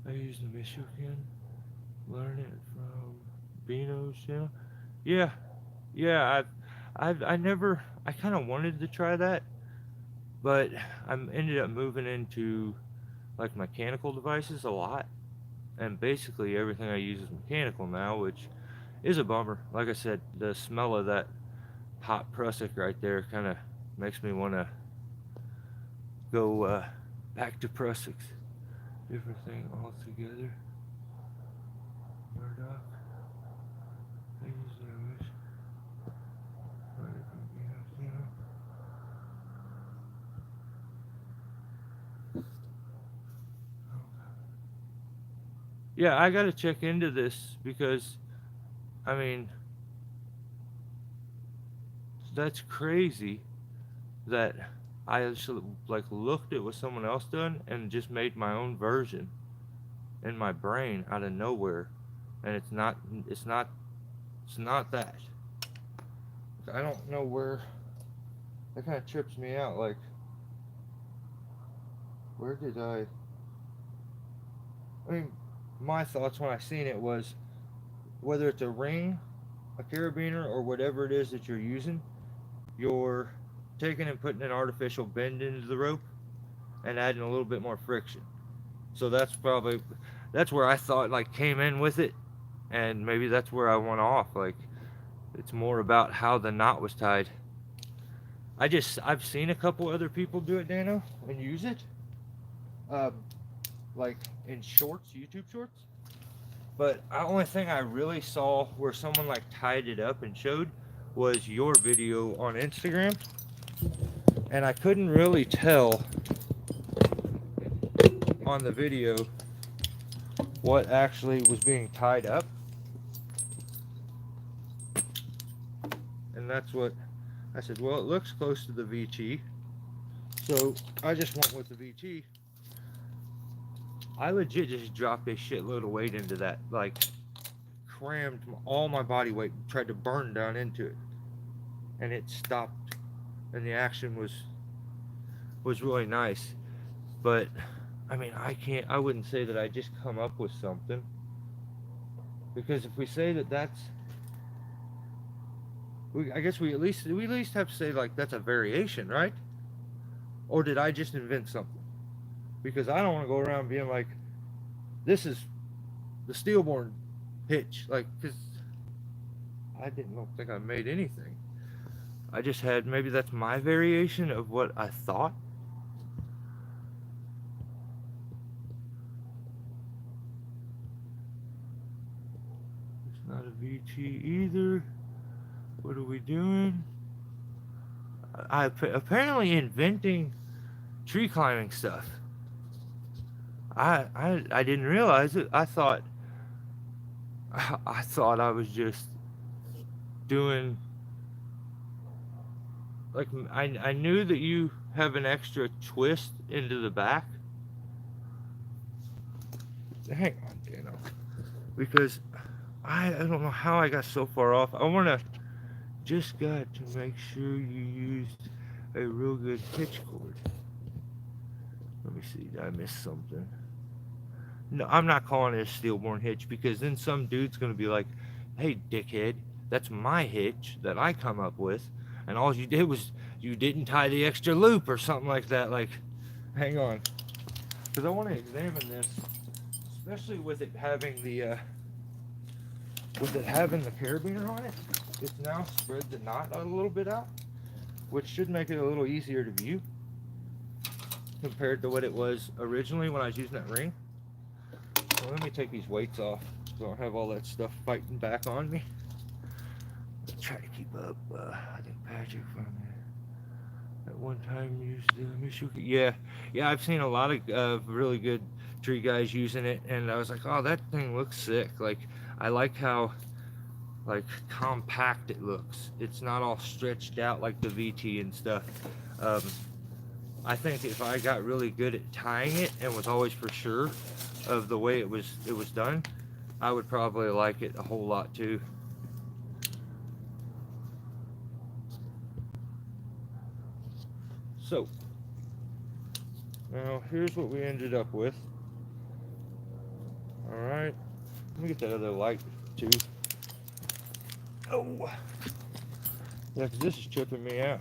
I use the Michigan, learn it from Bino's channel. Yeah, I never, I kind of wanted to try that, but I ended up moving into like mechanical devices a lot, and basically everything I use is mechanical now, which is a bummer. Like I said, the smell of that hot Prussic right there kind of makes me want to go back to Prussics. Different thing altogether. Murdoch. I use Yeah, I gotta check into this because, I mean, that's crazy that I actually like looked at what someone else done and just made my own version in my brain out of nowhere, and it's not, it's not that. I don't know where that kind of trips me out. Like, where did I mean, my thoughts when I seen it was whether it's a ring, a carabiner, or whatever it is that you're using, you're taking and putting an artificial bend into the rope and adding a little bit more friction. So that's where I thought like came in with it, and maybe that's where I went off. Like it's more about how the knot was tied. I've seen a couple other people do it, Dano, and use it, um, like in shorts, YouTube shorts. But the only thing I really saw where someone like tied it up and showed was your video on Instagram, and I couldn't really tell on the video what actually was being tied up, and that's what I said. Well, it looks close to the VT, so I just went with the VT. I legit just dropped a shitload of weight into that, like crammed all my body weight, tried to burn down into it, and it stopped, and the action was really nice. But I mean, I wouldn't say that I just come up with something, because if we say that I guess we at least have to say like that's a variation, right? Or did I just invent something? Because I don't want to go around being like, this is the Stihlborn hitch, like, because I don't think I made anything. I just had, maybe that's my variation of what I thought. It's not a VT either. What are we doing? I apparently inventing tree climbing stuff. I didn't realize it. I thought I was just doing like I knew that you have an extra twist into the back. Hang on, Dano, because I don't know how I got so far off. I wanna just got to make sure you used a real good hitch cord. Let me see, did I miss something? No, I'm not calling it a Stihlborn hitch because then some dude's gonna be like, "Hey, dickhead, that's my hitch that I come up with, and all you did was you didn't tie the extra loop or something like that." Like, hang on, because I want to examine this, especially with it having the carabiner on it. It's now spread the knot a little bit out, which should make it a little easier to view compared to what it was originally when I was using that ring. So let me take these weights off so I don't have all that stuff fighting back on me. Try to keep up. I think Patrick from at one time used the Michigan. Yeah, I've seen a lot of really good tree guys using it, and I was like, oh, that thing looks sick. Like, I like how like compact it looks. It's not all stretched out like the VT and stuff. I think if I got really good at tying it and was always for sure of the way it was done, I would probably like it a whole lot too. So now here's what we ended up with. All right, let me get that other light too. Oh, yeah, because this is tripping me out.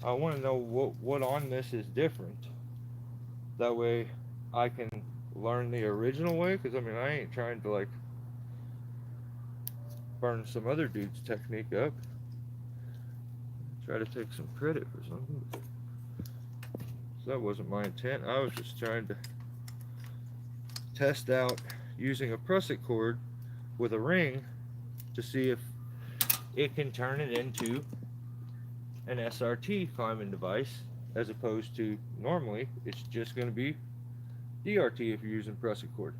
I want to know what on this is different. That way I can learn the original way, because I mean, I ain't trying to like burn some other dude's technique up. Try to take some credit for something. So that wasn't my intent. I was just trying to test out using a prusik cord with a ring to see if it can turn it into an SRT climbing device, as opposed to normally it's just going to be DRT if you're using prusik cord.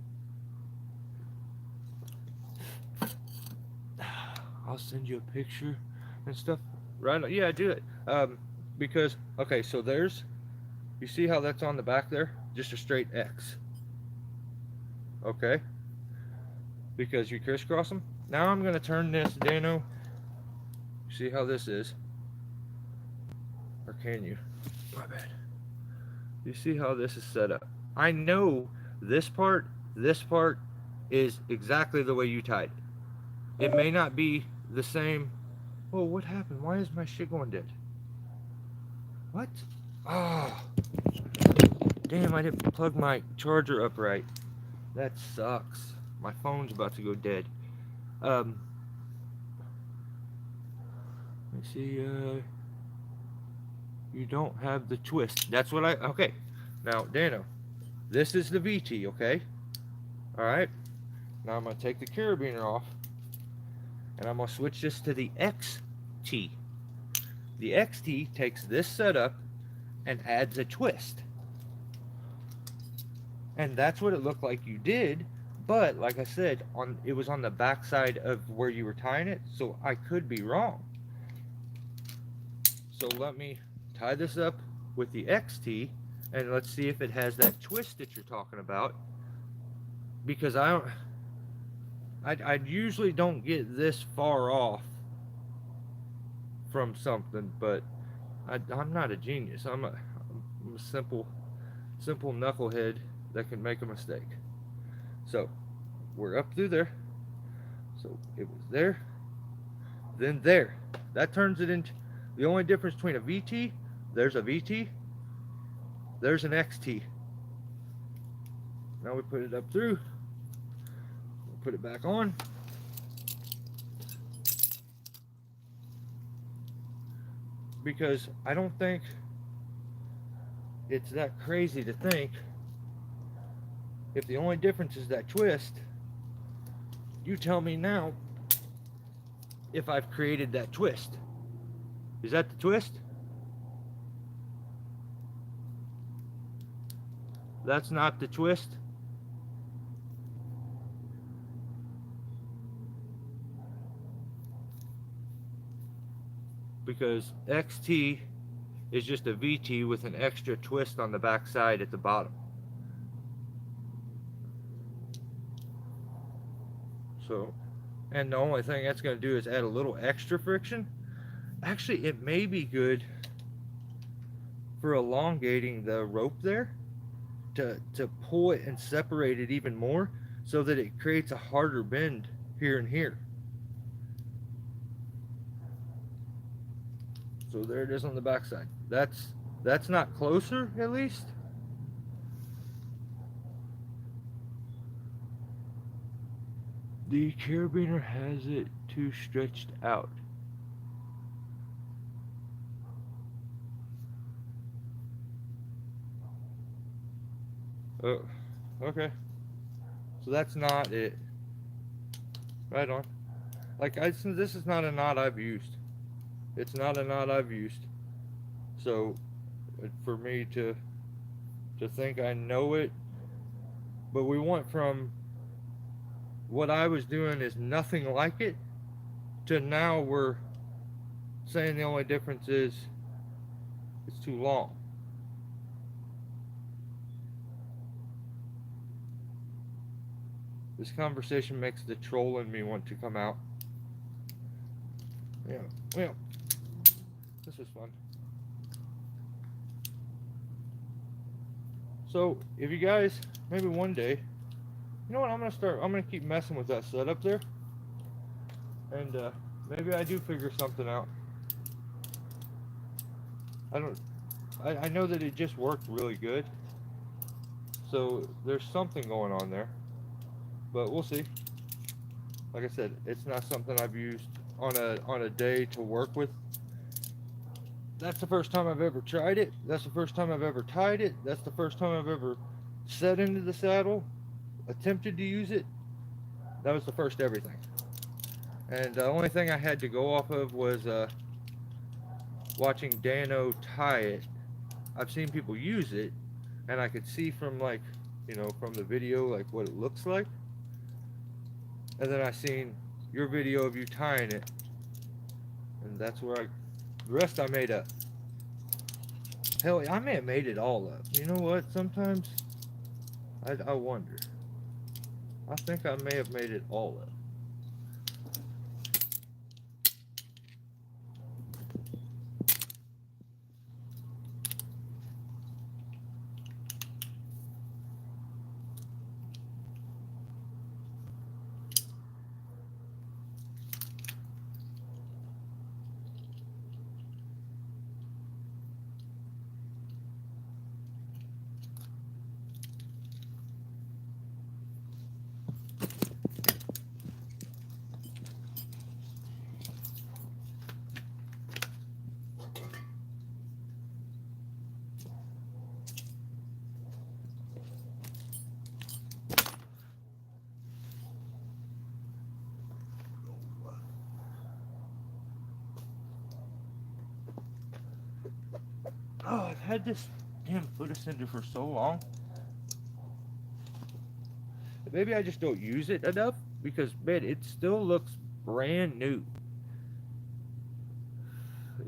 I'll send you a picture and stuff. Right? Yeah, do it. Because okay, so there's, you see how that's on the back there? Just a straight X. Okay? Because you crisscross them. Now I'm gonna turn this, Dano. See how this is? Or can you? My bad. You see how this is set up? I know this part is exactly the way you tied it. It may not be the same. Oh, what happened? Why is my shit going dead? What? Oh, damn, I didn't plug my charger up right. That sucks. My phone's about to go dead. Let me see, you don't have the twist. That's what okay. Now, Dano, this is the VT, okay? Alright. Now I'm going to take the carabiner off, and I'm going to switch this to the XT. The XT takes this setup and adds a twist. And that's what it looked like you did, but like I said, it was on the back side of where you were tying it, so I could be wrong. So let me tie this up with the XT, and let's see if it has that twist that you're talking about. Because I usually don't get this far off from something, but I'm not a genius. I'm a simple knucklehead that can make a mistake. So we're up through there. So it was there, then there. That turns it into, the only difference between a VT, there's a VT, there's an XT. Now we put it up through, we'll put it back on. Because I don't think it's that crazy to think, if the only difference is that twist, you tell me now if I've created that twist. Is that the twist? That's not the twist? Because XT is just a VT with an extra twist on the back side at the bottom. So, and the only thing that's going to do is add a little extra friction. Actually, it may be good for elongating the rope there to pull it and separate it even more, so that it creates a harder bend here and here. So there it is on the back side. That's not closer, at least. The carabiner has it too stretched out. Oh, okay. So that's not it. Right on. Like, this is not a knot I've used. It's not a knot I've used. So, for me to think I know it, but we went from what I was doing is nothing like it, to now we're saying the only difference is it's too long. This conversation makes the troll in me want to come out. Yeah, well, this was fun. So, if you guys, maybe one day, you know what, I'm gonna keep messing with that setup there. And maybe I do figure something out. I know that it just worked really good. So there's something going on there. But we'll see. Like I said, it's not something I've used on a day to work with. That's the first time I've ever tried it. That's the first time I've ever tied it. That's the first time I've ever set into the saddle, attempted to use it. That was the first everything. And the only thing I had to go off of was watching Dano tie it. I've seen people use it, and I could see from, like, you know, from the video, like, what it looks like. And then I seen your video of you tying it, And that's where the rest I made up. Hell, I may have made it all up. You know what? Sometimes I wonder. I think I may have made it all up. Oh, I've had this damn foot ascender for so long. Maybe I just don't use it enough because, man, it still looks brand new.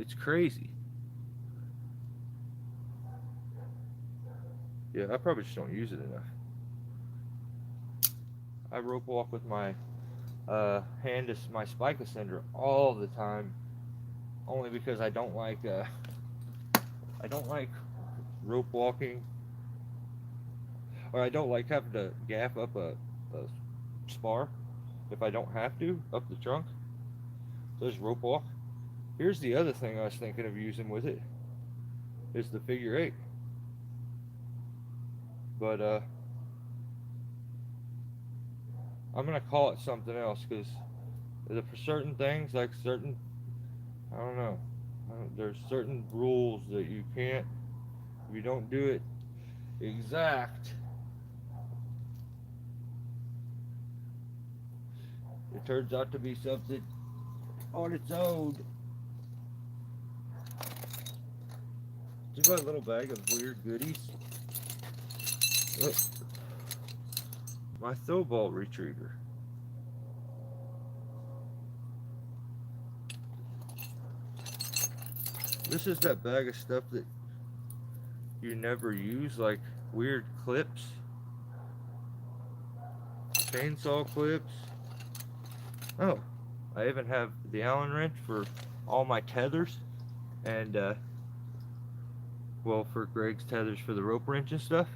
It's crazy. Yeah, I probably just don't use it enough. I rope walk with my my spike ascender all the time, only because I don't like rope walking, or I don't like having to gaff up a spar if I don't have to up the trunk. So just rope walk. Here's the other thing I was thinking of using with it, is the figure 8. But I'm gonna call it something else, because for certain things, like certain, I don't know, there's certain rules that you can't, if you don't do it exact, it turns out to be something on its own. Just my little bag of weird goodies. Look, my throw ball retriever. This is that bag of stuff that you never use, like weird clips, chainsaw clips. Oh, I even have the Allen wrench for all my tethers, and well, for Greg's tethers for the rope wrench and stuff.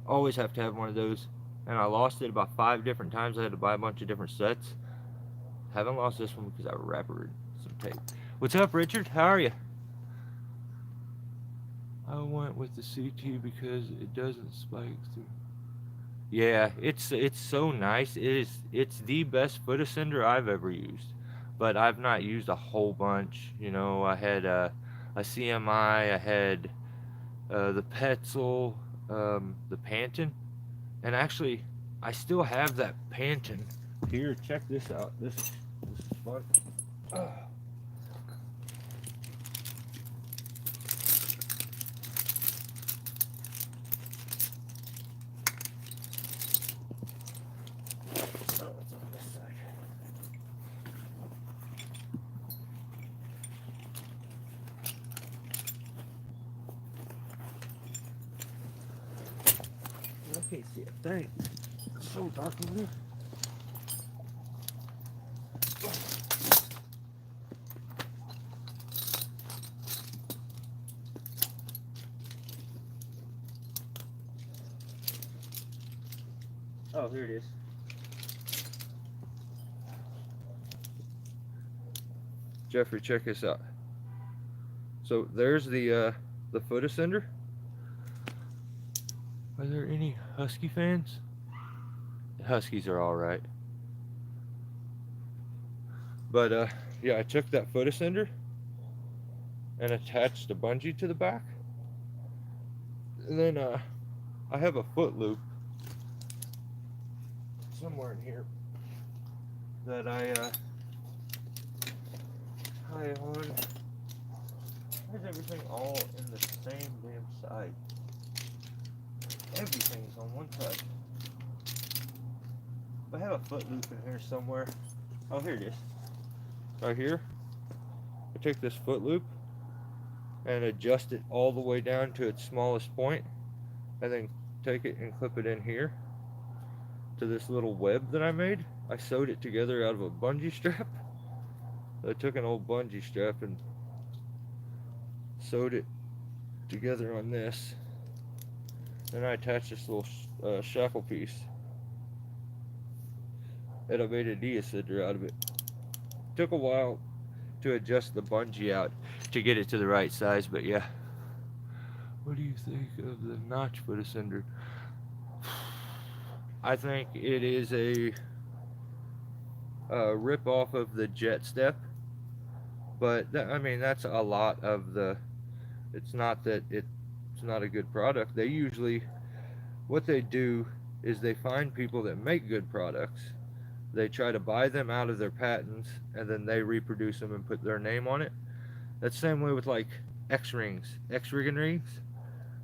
Always have to have one of those, and I lost it about 5 different times. I had to buy a bunch of different sets. Haven't lost this one because I wrapped it in some tape. What's up, Richard? How are you? I went with the CT because it doesn't spike through. Yeah, it's so nice. It's the best foot ascender I've ever used, but I've not used a whole bunch. You know, I had a CMI, I had the Petzl, the Panton, and actually I still have that Panton here. Check this out. This is fun. I can't see a thing. It's so dark in here. Oh, here it is. Jeffrey, check this out. So there's the foot ascender. Are there any Husky fans? The Huskies are all right. But yeah, I took that foot ascender and attached a bungee to the back. And then I have a foot loop somewhere in here that I tie on. Where's everything all in the same damn side? Everything's on one side. I have a foot loop in here somewhere. Oh, here it is. Right here. I take this foot loop and adjust it all the way down to its smallest point, and then take it and clip it in here to this little web that I made. I sewed it together out of a bungee strap. I took an old bungee strap and sewed it together on this, and I attached this little shackle piece, and I made a deescender out of it. Took a while to adjust the bungee out to get it to the right size, but yeah. What do you think of the notch foot ascender? I think it is a rip off of the Jet Step, but I mean that's a lot of the. It's not that it's not a good product. They usually, what they do is they find people that make good products. They try to buy them out of their patents, and then they reproduce them and put their name on it. That's the same way with like X-rings, X-rigging rings.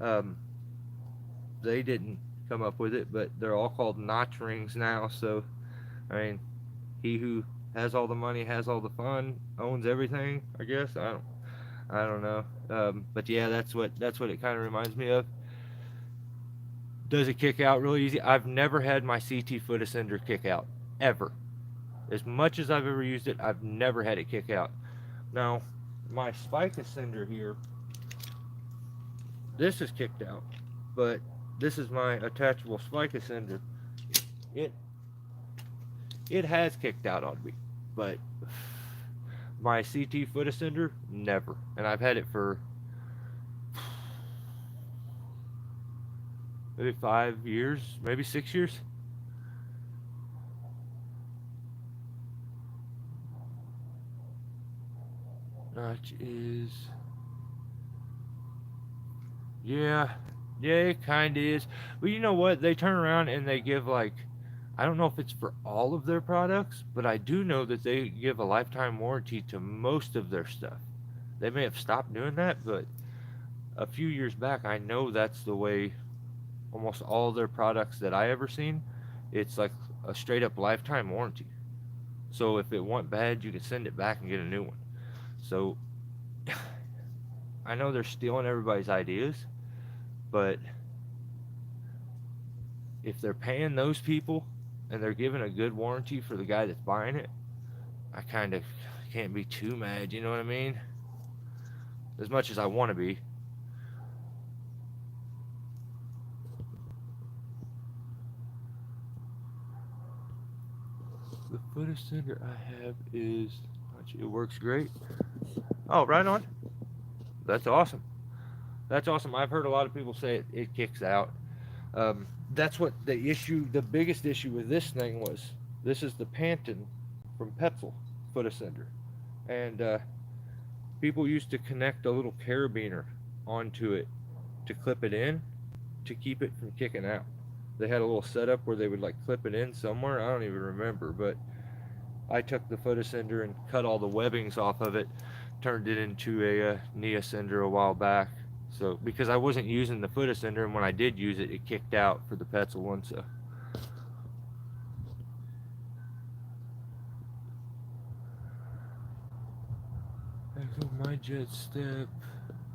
Um, they didn't come up with it, but they're all called notch rings now. So, I mean, he who has all the money has all the fun, owns everything. I guess I don't know. But yeah, that's what it kind of reminds me of. Does it kick out really easy? I've never had my CT foot ascender kick out ever. As much as I've ever used it, I've never had it kick out. Now, my spike ascender here, this is kicked out, but this is my attachable spike ascender. It has kicked out on me, but my CT foot ascender, never. And I've had it for maybe 5 years, maybe 6 years. Notch is, yeah, it kind of is. But you know what? They turn around and they give like, I don't know if it's for all of their products, but I do know that they give a lifetime warranty to most of their stuff. They may have stopped doing that, but a few years back, I know that's the way almost all their products that I ever seen. It's like a straight up lifetime warranty. So if it went bad, you can send it back and get a new one. So I know they're stealing everybody's ideas, but if they're paying those people and they're giving a good warranty for the guy that's buying it, I kind of can't be too mad, you know what I mean? As much as I want to be. The foot ascender I have is, it works great. Oh, right on. That's awesome. That's awesome. I've heard a lot of people say it kicks out. That's what the biggest issue with this thing was. This is the Panton from Petzl foot ascender. And people used to connect a little carabiner onto it to clip it in to keep it from kicking out. They had a little setup where they would like clip it in somewhere. I don't even remember, but I took the foot ascender and cut all the webbings off of it, turned it into a knee ascender a while back. So because I wasn't using the foot ascender, and when I did use it, it kicked out for the Petzl one. So my jet step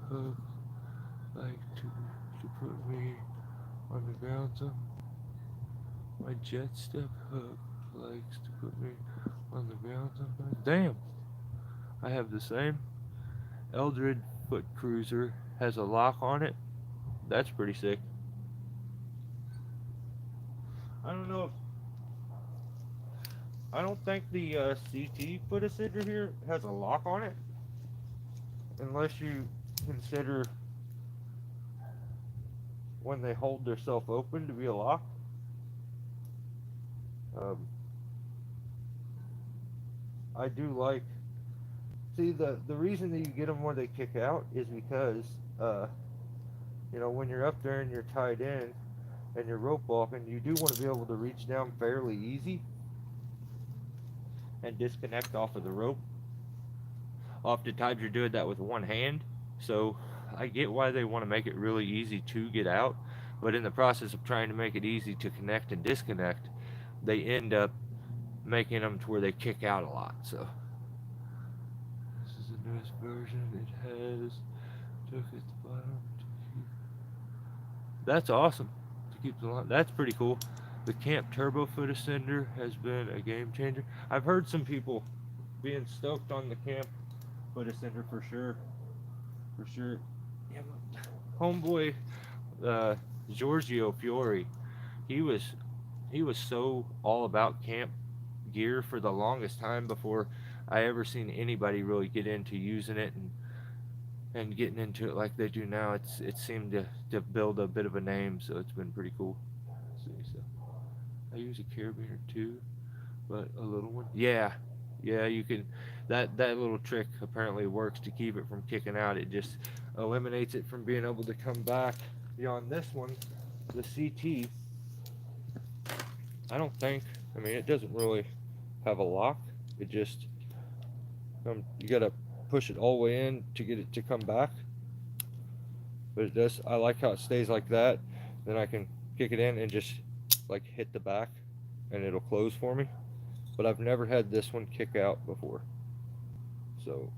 hook like to put me on the ground. My jet step hook likes to put me on the ground sometimes. Damn, I have the same. Eldred foot cruiser has a lock on it. That's pretty sick. I don't know if I don't think the CT foot ascender here has a lock on it, unless you consider when they hold themselves open to be a lock. I do like. See, the reason that you get them where they kick out is because, when you're up there and you're tied in and you're rope walking, you do want to be able to reach down fairly easy and disconnect off of the rope. Oftentimes you're doing that with one hand, so I get why they want to make it really easy to get out, but in the process of trying to make it easy to connect and disconnect, they end up making them to where they kick out a lot. So this is Newest version, it has took at the bottom to keep. That's awesome. To keep the line. That's pretty cool. The Camp Turbo Foot Ascender has been a game changer. I've heard some people being stoked on the Camp Foot Ascender for sure. For sure. Yeah, homeboy Giorgio Fiore, he was so all about camp gear for the longest time before I ever seen anybody really get into using it and getting into it like they do now. It seemed to build a bit of a name, so it's been pretty cool. Let's see, so I use a carabiner too, but a little one. Yeah, yeah, you can. That little trick apparently works to keep it from kicking out. It just eliminates it from being able to come back. Beyond this one, the CT, I don't think. I mean, it doesn't really have a lock. It just you gotta push it all the way in to get it to come back. But it does. I like how it stays like that. Then I can kick it in and just like hit the back, and it'll close for me. But I've never had this one kick out before, so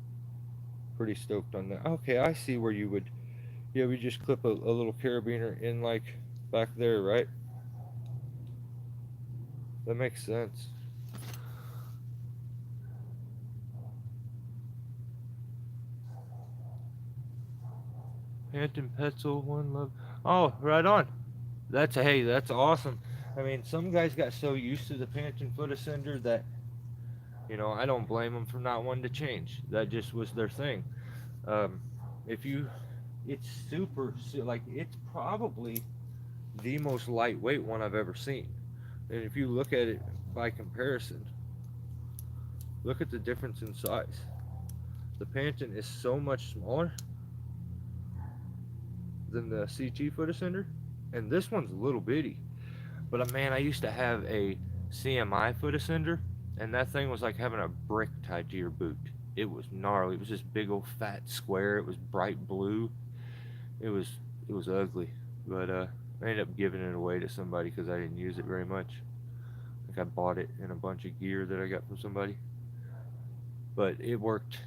pretty stoked on that. Okay, I see where you would. Yeah, we just clip a little carabiner in like back there, right? That makes sense. Hampton Petzl, one love. Oh, right on. That's awesome. I mean, some guys got so used to the Panton Foot Ascender that, I don't blame them for not wanting to change. That just was their thing. Um, if you, it's like it's probably the most lightweight one I've ever seen. And if you look at it by comparison, look at the difference in size. The Panton is so much smaller than the CT Foot Ascender, and this one's a little bitty. But man, I used to have a CMI Foot Ascender, and that thing was like having a brick tied to your boot. It was gnarly. It was this big old fat square. It was bright blue. It was ugly, but I ended up giving it away to somebody because I didn't use it very much. Like I bought it in a bunch of gear that I got from somebody, but it worked.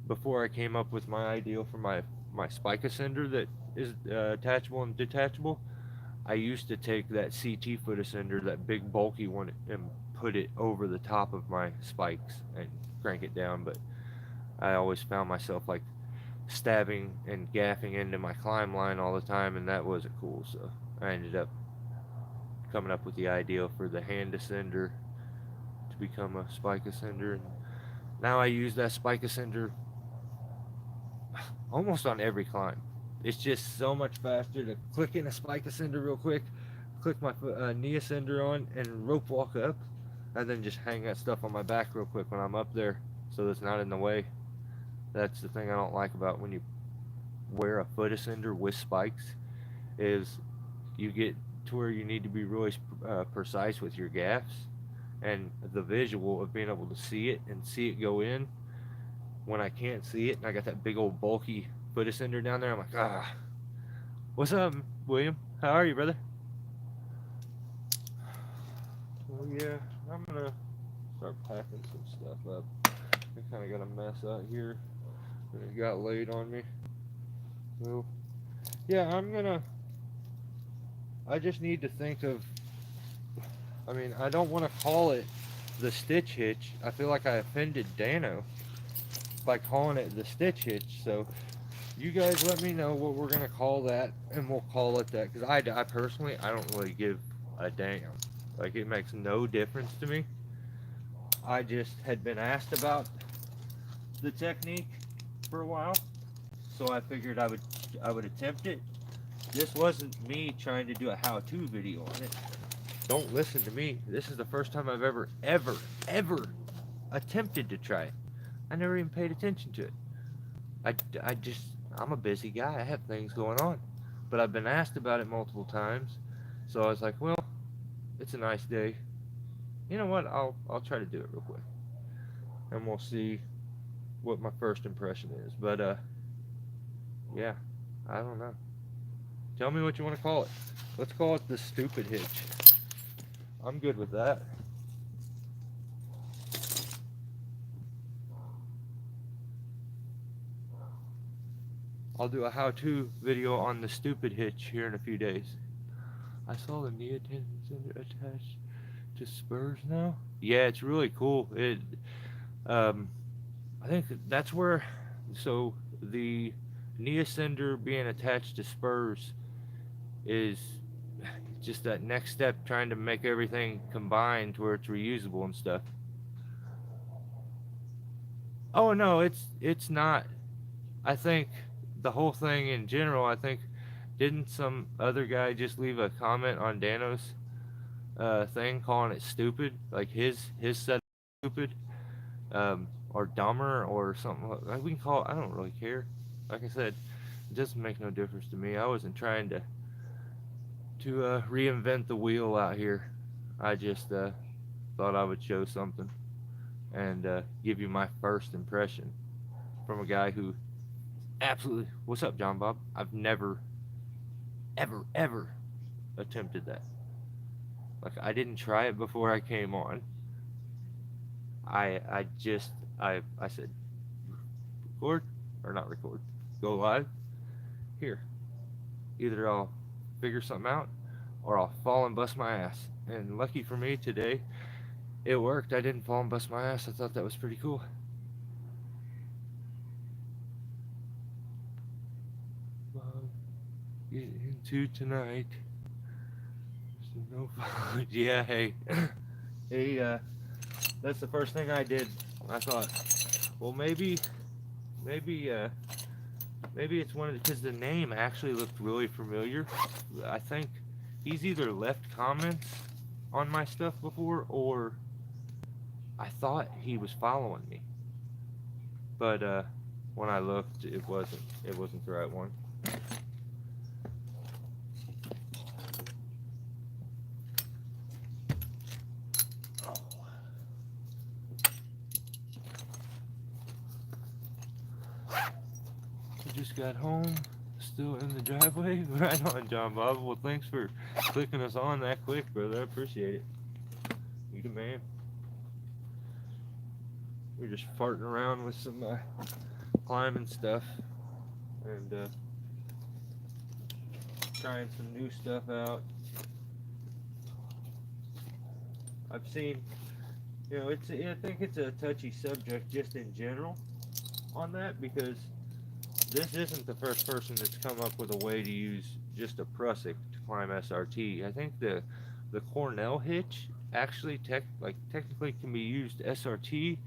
Before I came up with my ideal for my spike ascender that is attachable and detachable, I used to take that CT Foot Ascender, that big bulky one, and put it over the top of my spikes and crank it down. But I always found myself like stabbing and gaffing into my climb line all the time, and that wasn't cool. So I ended up coming up with the idea for the hand ascender to become a spike ascender, and now I use that spike ascender almost on every climb. It's just so much faster to click in a spike ascender real quick, click my knee ascender on, and rope walk up, and then just hang that stuff on my back real quick when I'm up there, so it's not in the way. That's the thing I don't like about when you wear a foot ascender with spikes, is you get to where you need to be really precise with your gaffs, and the visual of being able to see it and see it go in when I can't see it, and I got that big old bulky foot ascender down there. I'm like, what's up, William? How are you, brother? Well, yeah, I'm gonna start packing some stuff up. I kind of got a mess out here, and it got laid on me. So, yeah, I just need to think of, I mean, I don't want to call it the Stitch Hitch. I feel like I offended Dano by calling it the Stitch Hitch, so you guys let me know what we're gonna call that, and we'll call it that, because I personally, I don't really give a damn. Like, it makes no difference to me. I just had been asked about the technique for a while, so I figured I would attempt it. This wasn't me trying to do a how-to video on it. Don't listen to me. This is the first time I've ever attempted to try it. I never even paid attention to it. I'm a busy guy. I have things going on. But I've been asked about it multiple times. So I was like, well, it's a nice day. You know what? I'll try to do it real quick. And we'll see what my first impression is. But yeah, I don't know. Tell me what you want to call it. Let's call it the Stupid Hitch. I'm good with that. I'll do a how-to video on the stupid hitch here in a few days. I saw the knee tendons attached to spurs now. Yeah, it's really cool. Um, I think that's where, so the knee ascender being attached to spurs is just that next step, trying to make everything combined to where it's reusable and stuff. Oh no, it's not. I think the whole thing in general. I think didn't some other guy just leave a comment on Dano's thing calling it stupid, like his set stupid, or dumber or something. Like we can call it. I don't really care. Like I said, it doesn't make no difference to me. I wasn't trying to reinvent the wheel out here. I just thought I would show something and give you my first impression from a guy who absolutely. What's up, John Bob? I've never, ever attempted that. Like I didn't try it before I came on. I just I said record or not record, go live. Here, either I'll figure something out or I'll fall and bust my ass. And lucky for me today, it worked. I didn't fall and bust my ass. I thought that was pretty cool. Get into tonight. No fun. Yeah, hey, hey, that's the first thing I did. I thought, well, maybe, maybe it's one of the, because the name actually looked really familiar. I think he's either left comments on my stuff before, or I thought he was following me. But when I looked, it wasn't the right one. Just got home, still in the driveway. Right on, John Bob. Well, thanks for clicking us on that quick, brother. I appreciate it. You the man. We're just farting around with some climbing stuff and trying some new stuff out. I've seen, I think it's a touchy subject just in general on that, because this isn't the first person that's come up with a way to use just a prusik to climb SRT. I think the Cornell hitch actually technically can be used SRT,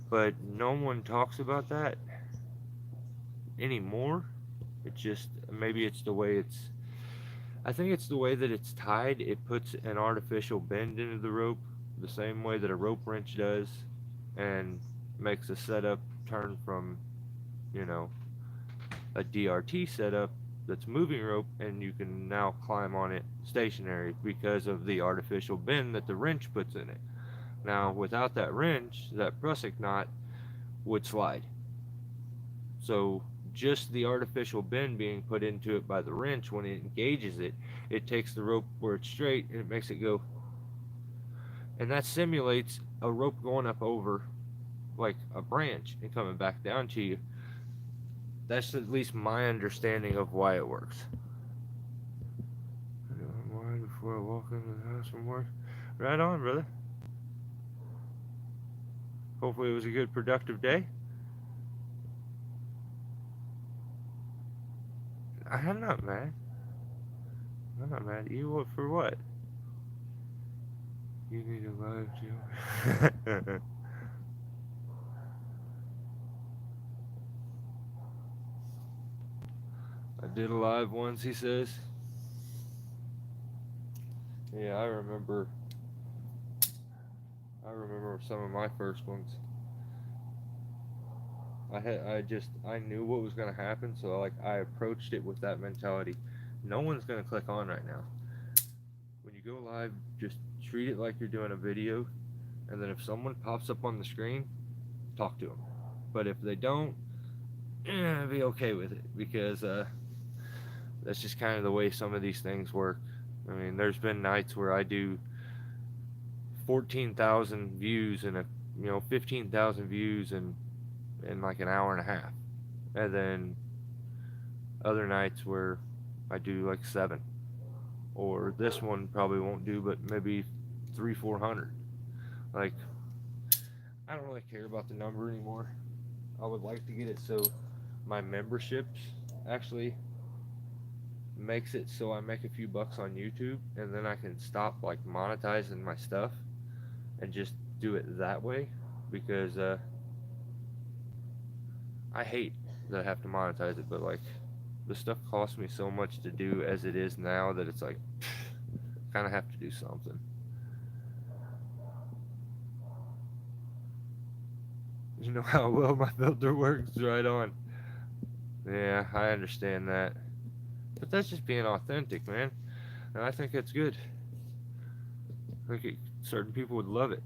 but no one talks about that anymore. It's just, maybe it's the way it's, I think it's the way that it's tied. It puts an artificial bend into the rope the same way that a rope wrench does, and makes the setup turn from, you know, a DRT setup that's moving rope, and you can now climb on it stationary because of the artificial bend that the wrench puts in it. Now, without that wrench, that prusik knot would slide. So just the artificial bend being put into it by the wrench, when it engages it, it takes the rope where it's straight and it makes it go. And that simulates a rope going up over like a branch and coming back down to you. That's at least my understanding of why it works. Before I walk into the house from work. Right on, brother. Hopefully it was a good, productive day. I'm not mad. I'm not mad at you. For what? You need a live Joe. I did a live once, he says. Yeah, I remember some of my first ones. I knew what was gonna happen, so I approached it with that mentality. No one's gonna click on right now. When you go live, just treat it like you're doing a video, and then if someone pops up on the screen, talk to them. But if they don't, be okay with it, because that's just kind of the way some of these things work. I mean, there's been nights where I do 14,000 views and 15,000 views in like an hour and a half, and then other nights where I do like 7, or this one probably won't do but maybe 300-400. Like, I don't really care about the number anymore. I would like to get it so my memberships actually makes it so I make a few bucks on YouTube, and then I can stop like monetizing my stuff and just do it that way, because I hate that I have to monetize it, but like the stuff costs me so much to do as it is now that it's like kind of have to do something. You know how well my filter works, right on. Yeah, I understand that. But that's just being authentic, man. And I think that's good. I think certain people would love it.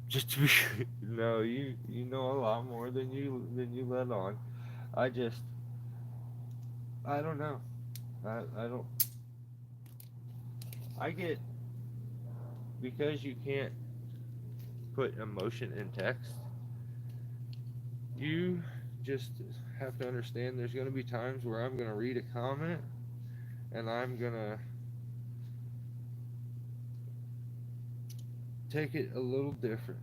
Just to be no, you know a lot more than you let on. I just I don't know. I don't I get, because you can't put emotion in text, you just have to understand there's going to be times where I'm going to read a comment and I'm going to take it a little different.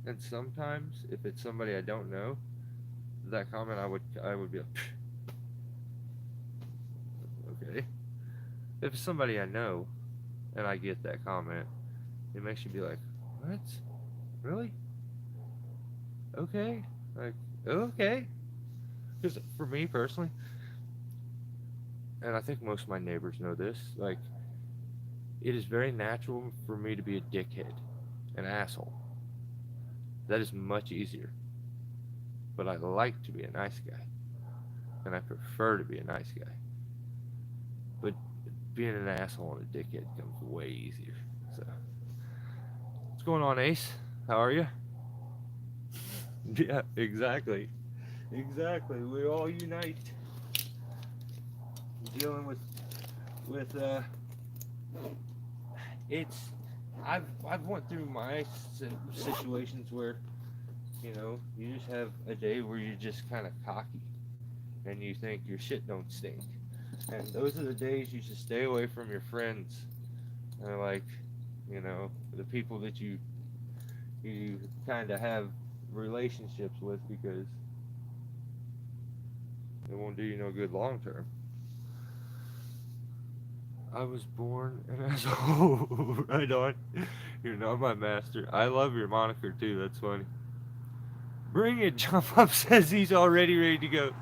And sometimes if it's somebody I don't know, that comment I would be like, okay. If it's somebody I know and I get that comment, it makes you be like, what? Really? Okay. Like, okay. Because for me personally, and I think most of my neighbors know this, like, it is very natural for me to be a dickhead, an asshole. That is much easier. But I like to be a nice guy, and I prefer to be a nice guy. But being an asshole and a dickhead comes way easier. So, what's going on, Ace? How are you? Yeah, exactly. Exactly. We all unite. Dealing with it's I've went through my situations where, you just have a day where you're just kind of cocky and you think your shit don't stink, and those are the days you should stay away from your friends, and like, the people that you kind of have relationships with, because it won't do you no good long term. I was born an asshole. Right on. You're not my master. I love your moniker too. That's funny. Bring it. Jump Up says he's already ready to go.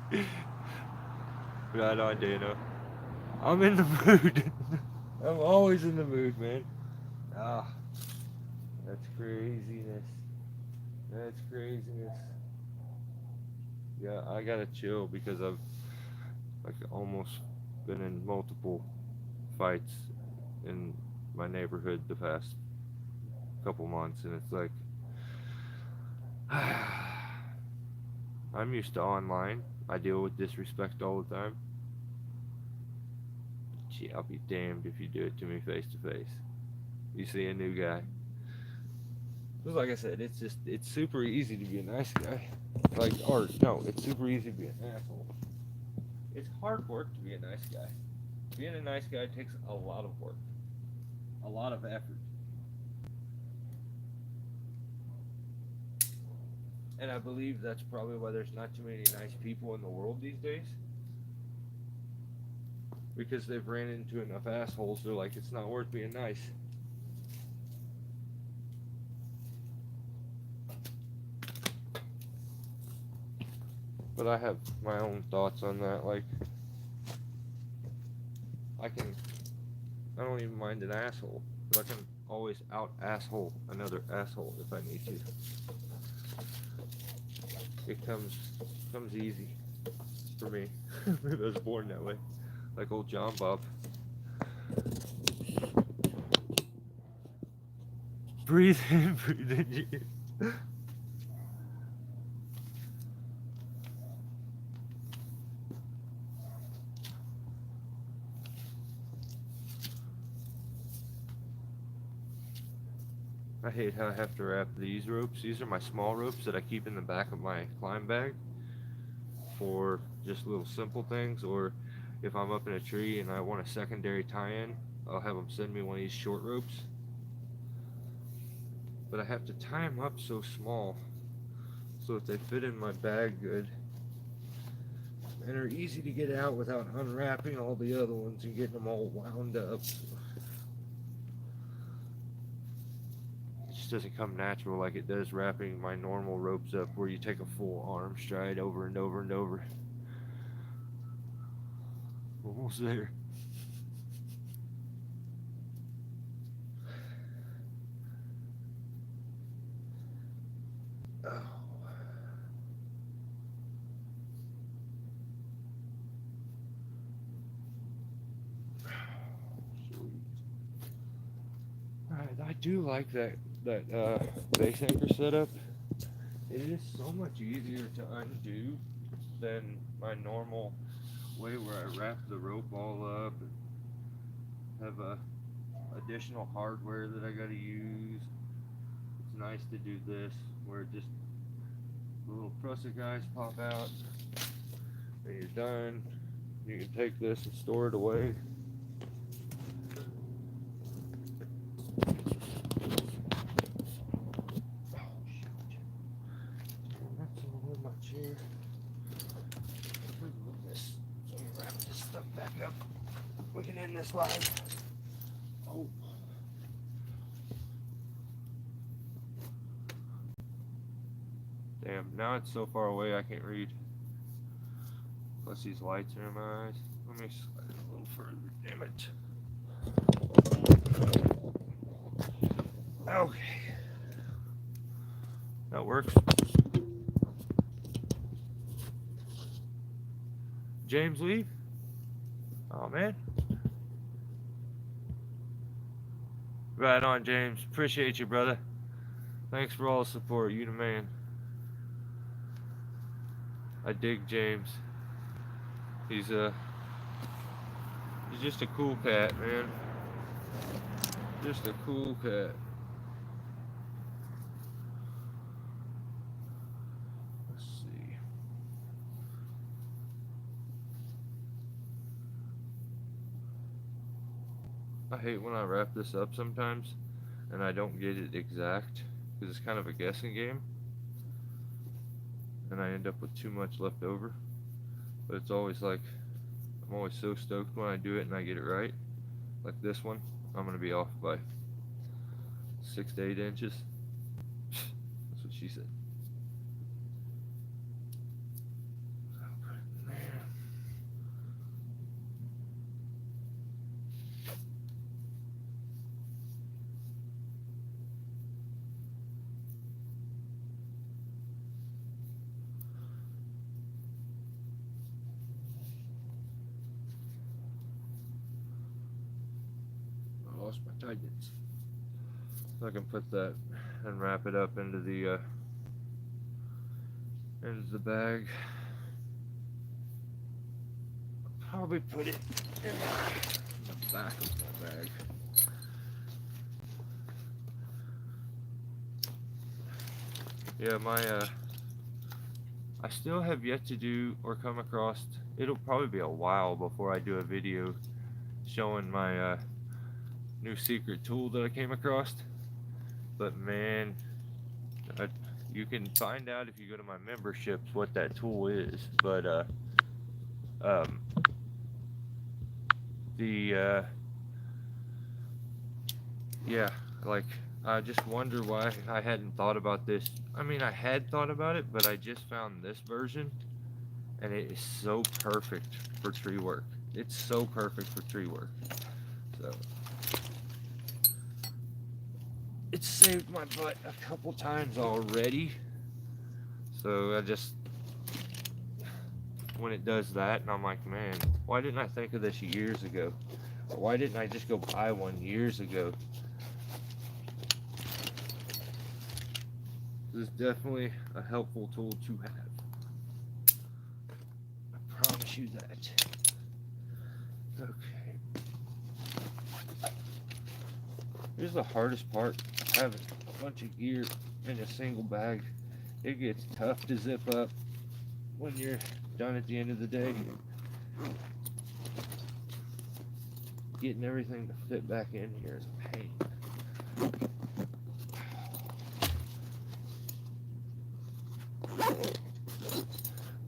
Right on, Dano. I'm in the mood. I'm always in the mood, man. Ah, that's craziness. That's craziness. Yeah, I gotta chill because I've like almost been in multiple fights in my neighborhood the past couple months, and it's like I'm used to online. I deal with disrespect all the time. Gee, I'll be damned if you do it to me face to face. You see a new guy. Just like I said, it's super easy to be a nice guy. Like, or no, it's super easy to be an asshole. It's hard work to be a nice guy. Being a nice guy takes a lot of work, a lot of effort. And I believe that's probably why there's not too many nice people in the world these days. Because they've ran into enough assholes, they're like, it's not worth being nice. But I have my own thoughts on that. Like, I don't even mind an asshole, but I can always out asshole another asshole if I need to. It comes easy for me. Maybe I was born that way, like old John Bob. Breathe in, breathe in. I hate how I have to wrap these ropes. These are my small ropes that I keep in the back of my climb bag for just little simple things, or if I'm up in a tree and I want a secondary tie-in, I'll have them send me one of these short ropes. But I have to tie them up so small so that they fit in my bag good and are easy to get out without unwrapping all the other ones and getting them all wound up. It just doesn't come natural like it does wrapping my normal ropes up, where you take a full arm stride over and over and over. Almost there. Oh. Alright, I do like that base anchor setup. It is so much easier to undo than my normal way where I wrap the rope all up and have additional hardware that I gotta use. It's nice to do this where just the little prusik guys pop out and you're done. You can take this and store it away. We can end this live. Oh. Damn, now it's so far away I can't read. Plus these lights are in my eyes. Let me slide it a little further, damn it. Okay. That works. James leave? Oh man. Right on, James. Appreciate you, brother. Thanks for all the support. You the man. I dig James. He's just a cool cat, man. Just a cool cat. Let's see. I hate when I wrap this up sometimes and I don't get it exact, because it's kind of a guessing game and I end up with too much left over. But it's always like, I'm always so stoked when I do it and I get it right. Like this one, I'm going to be off by 6 to 8 inches. That's what she said. My tightness. So I can put that and wrap it up into the bag. I'll probably put it in the back of my bag. Yeah, I still have yet to do or come across. It'll probably be a while before I do a video showing my new secret tool that I came across, but man, you can find out if you go to my memberships what that tool is. But yeah, like, I just wonder why I hadn't thought about this. I mean, I had thought about it, but I just found this version and it is so perfect for tree work. It's so perfect for tree work. So it's saved my butt a couple times already. So I just, when it does that, and I'm like, man, why didn't I think of this years ago? Or why didn't I just go buy one years ago? This is definitely a helpful tool to have. I promise you that. Okay. Here's the hardest part, having bunch of gear in a single bag, it gets tough to zip up when you're done at the end of the day. Getting everything to fit back in here is a pain.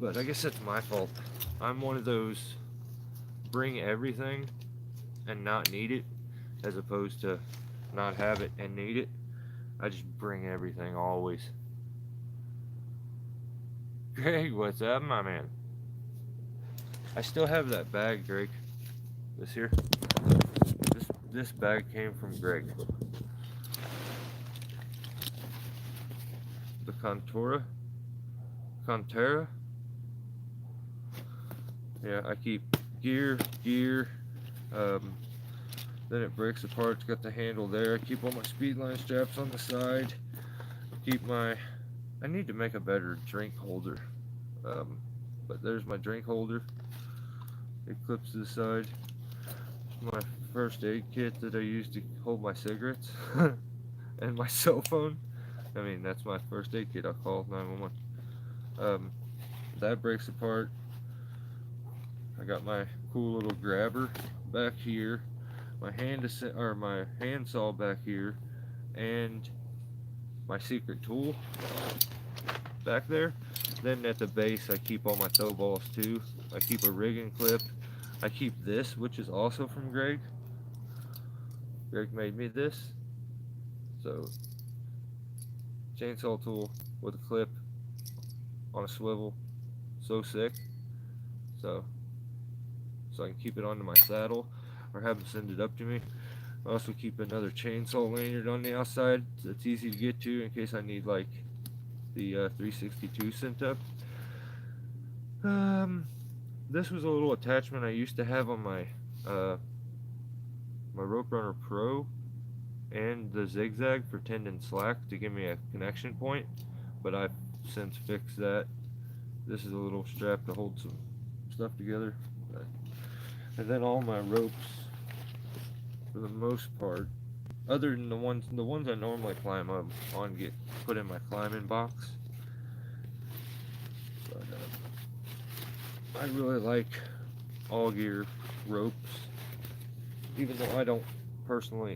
But I guess that's my fault. I'm one of those bring everything and not need it, as opposed to not have it and need it. I just bring everything always. Greg, what's up, my man? I still have that bag, Greg. This here. This bag came from Greg. The Contera. Yeah, I keep gear. Then it breaks apart. It's got the handle there. I keep all my speedline straps on the side. I need to make a better drink holder. But there's my drink holder. It clips to the side. My first aid kit that I use to hold my cigarettes and my cell phone. I mean, that's my first aid kit. I'll call 911. That breaks apart. I got my cool little grabber back here, my hand saw back here, and my secret tool back there. Then at the base, I keep all my tow balls too. I keep a rigging clip. I keep this, which is also from Greg. Greg made me this. So, chainsaw tool with a clip on a swivel. So sick. So I can keep it onto my saddle or have them send it up to me. I also keep another chainsaw lanyard on the outside that's easy to get to in case I need like the 362 sent up. This was a little attachment I used to have on my my Rope Runner Pro and the zigzag for tendon slack to give me a connection point, but I've since fixed that. This is a little strap to hold some stuff together. And then all my ropes, for the most part, other than the ones I normally climb up on, get put in my climbing box. But I really like all gear ropes, even though I don't personally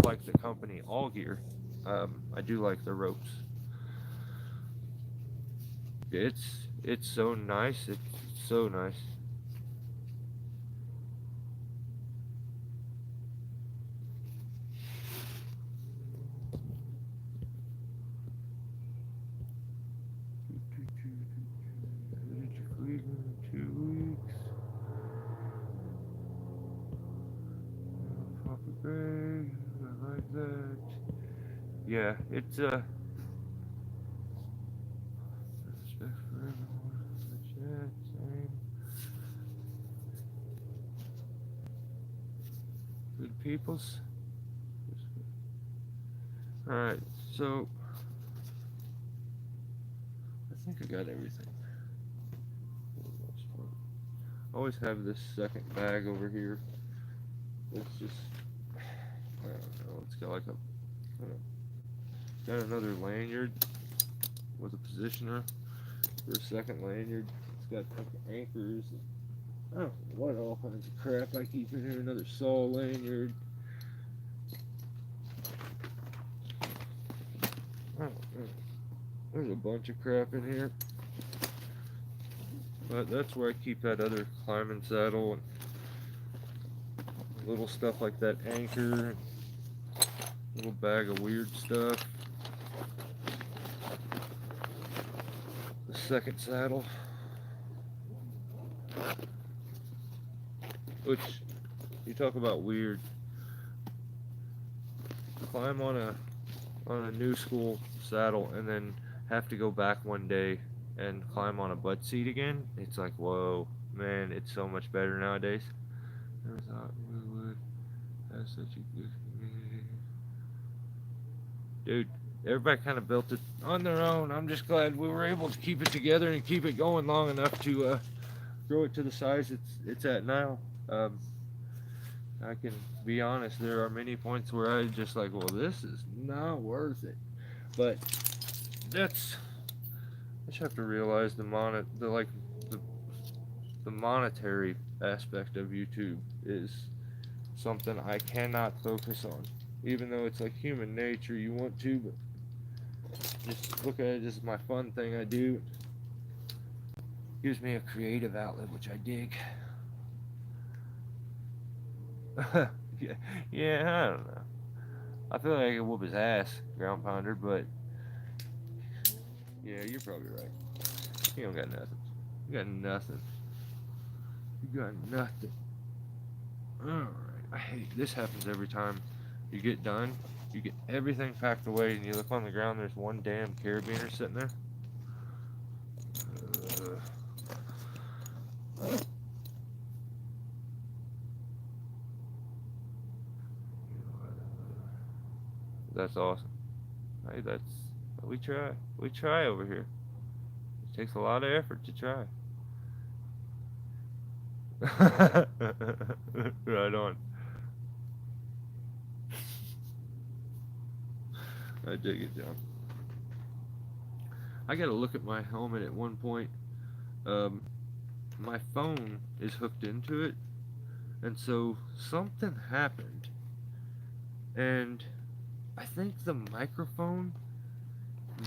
like the company All Gear. I do like the ropes. It's so nice. It's so nice. Yeah, it's respect for everyone. Same. Good peoples. Alright, so I think I got everything. For the most part. I always have this second bag over here. It's just, I don't know, it's got like got another lanyard with a positioner for a second lanyard. It's got anchors. I don't know what all kinds of crap I keep in here. Another saw lanyard. I don't know. There's a bunch of crap in here. But that's where I keep that other climbing saddle and little stuff like that anchor. Little bag of weird stuff. The second saddle, which you talk about weird. Climb on a new school saddle and then have to go back one day and climb on a butt seat again. It's like, whoa, man, it's so much better nowadays. Never thought we would have such a good community. Dude, everybody kind of built it on their own. I'm just glad we were able to keep it together and keep it going long enough to grow it to the size it's at now. I can be honest, there are many points where I just like, well, this is not worth it. But that's, I just have to realize the the monetary aspect of YouTube is something I cannot focus on. Even though it's like human nature, you want to, but just look at it as my fun thing I do. Gives me a creative outlet, which I dig. yeah, yeah, I don't know. I feel like I could whoop his ass, Ground Pounder, but yeah, you're probably right. You don't got nothing. You got nothing. You got nothing. Alright. I hate this happens every time you get done. You get everything packed away and you look on the ground, there's one damn carabiner sitting there. That's awesome. Hey, we try. We try over here. It takes a lot of effort to try. Right on. I dig it, John. I gotta look at my helmet at one point. My phone is hooked into it, and so something happened, and I think the microphone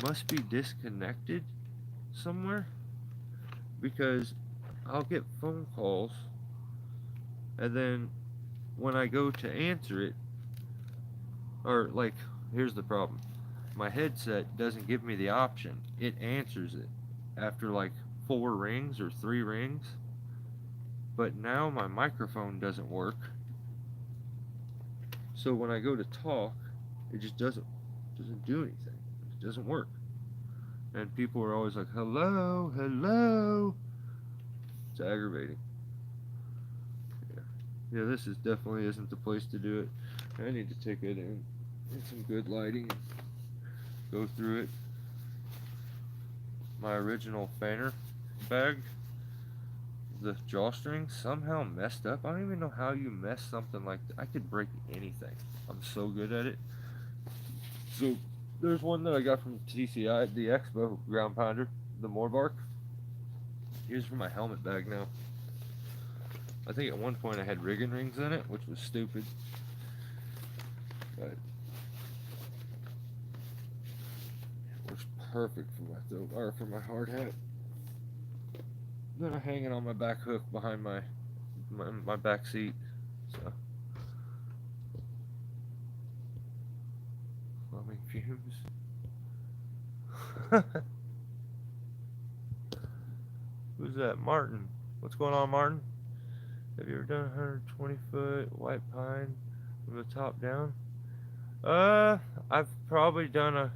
must be disconnected somewhere, because I'll get phone calls, and then when I go to answer it, or like, here's the problem. My headset doesn't give me the option. It answers it after like 4 rings or 3 rings. But now my microphone doesn't work. So when I go to talk, it just doesn't do anything. It doesn't work. And people are always like, hello, hello. It's aggravating. Yeah, this is definitely isn't the place to do it. I need to take it in some good lighting and go through it. My original fanner bag, the drawstring somehow messed up. I don't even know how you mess something like that. I could break anything. I'm so good at it. So there's one that I got from TCI, the Expo Ground Pounder, the Morbark. Here's for my helmet bag now. I think at one point I had rigging rings in it, which was stupid. But it works perfect for my throat, or for my hard hat. Then I hang it on my back hook behind my back seat. So plumbing fumes. Who's that? Martin. What's going on, Martin? Have you ever done 120-foot white pine from the top down? I've probably done a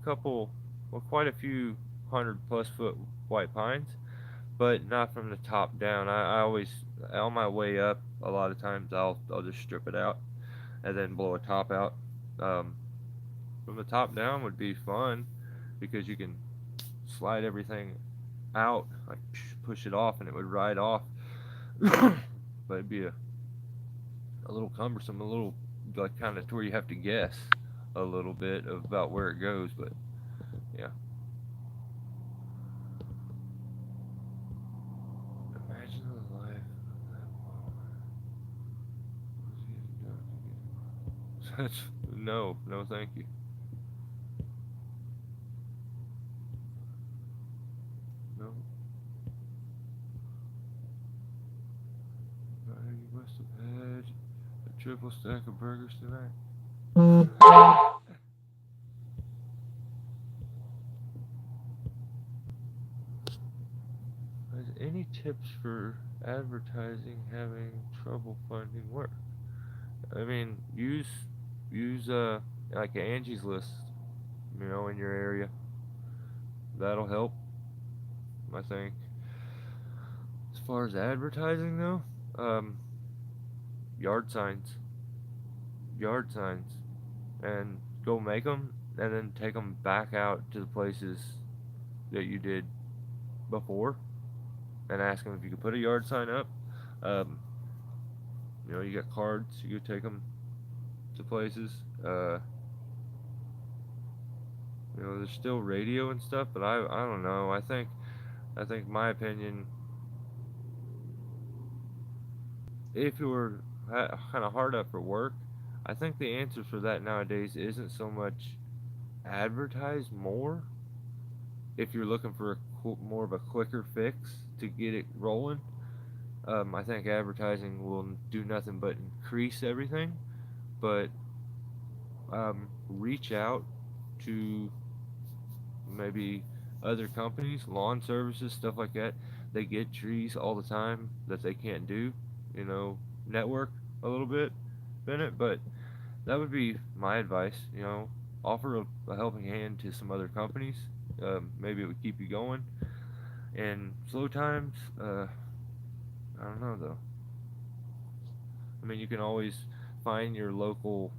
couple, well, quite a few 100+ foot white pines, but not from the top down. I always, on my way up, a lot of times I'll just strip it out and then blow a top out. From the top down would be fun because you can slide everything out, like push it off, and it would ride off. But it'd be a little cumbersome, a little like kind of to where you have to guess a little bit about where it goes. But yeah. Imagine the life of that woman. No, thank you. No. You must have had a triple stack of burgers tonight. Any tips for advertising having trouble finding work? I mean, use like Angie's List, in your area. That'll help, I think. As far as advertising though, yard signs, and go make them, and then take them back out to the places that you did before, and ask them if you could put a yard sign up. You know, you got cards, you take them to places. You know, there's still radio and stuff, but I don't know. I think my opinion, if you were kind of hard up for work, I think the answer for that nowadays isn't so much advertise more. If you're looking for more of a quicker fix to get it rolling, I think advertising will do nothing but increase everything. But reach out to maybe other companies, lawn services, stuff like that. They get trees all the time that they can't do. You know, network a little bit, Bennett. But that would be my advice. You know, offer a helping hand to some other companies. Maybe it would keep you going. And slow times, I don't know though. I mean, you can always find your local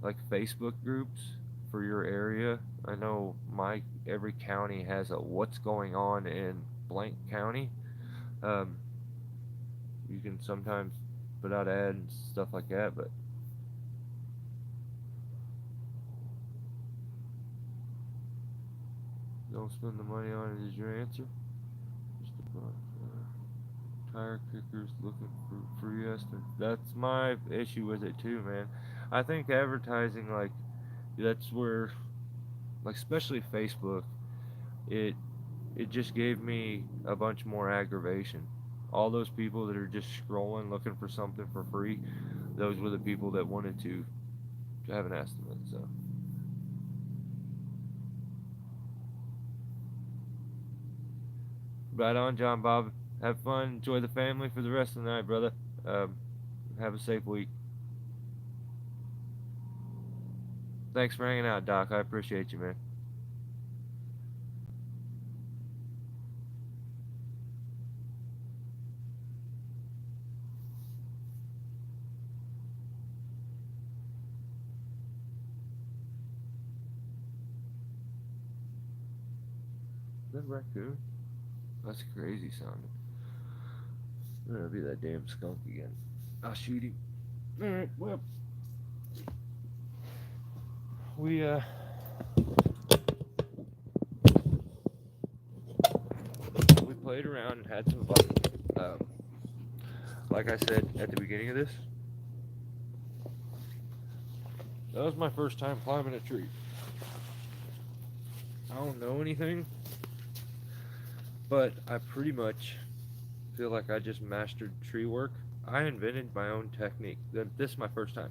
like Facebook groups for your area. I know my every county has a what's going on in blank county. Um, you can sometimes put out ads and stuff like that, but don't spend the money on it is your answer. Just about, tire kickers looking for free estimate. That's my issue with it too, man. I think advertising like that's where like especially Facebook, it it just gave me a bunch more aggravation. All those people that are just scrolling looking for something for free, those were the people that wanted to have an estimate. So, right on, John Bob. Have fun. Enjoy the family for the rest of the night, brother. Um, have a safe week. Thanks for hanging out, Doc. I appreciate you, man. Is that a raccoon? That's crazy sounding. It'll be that damn skunk again. I'll shoot him. Alright, well, we we played around and had some fun. Like I said at the beginning of this, that was my first time climbing a tree. I don't know anything, but I pretty much feel like I just mastered tree work. I invented my own technique. This is my first time.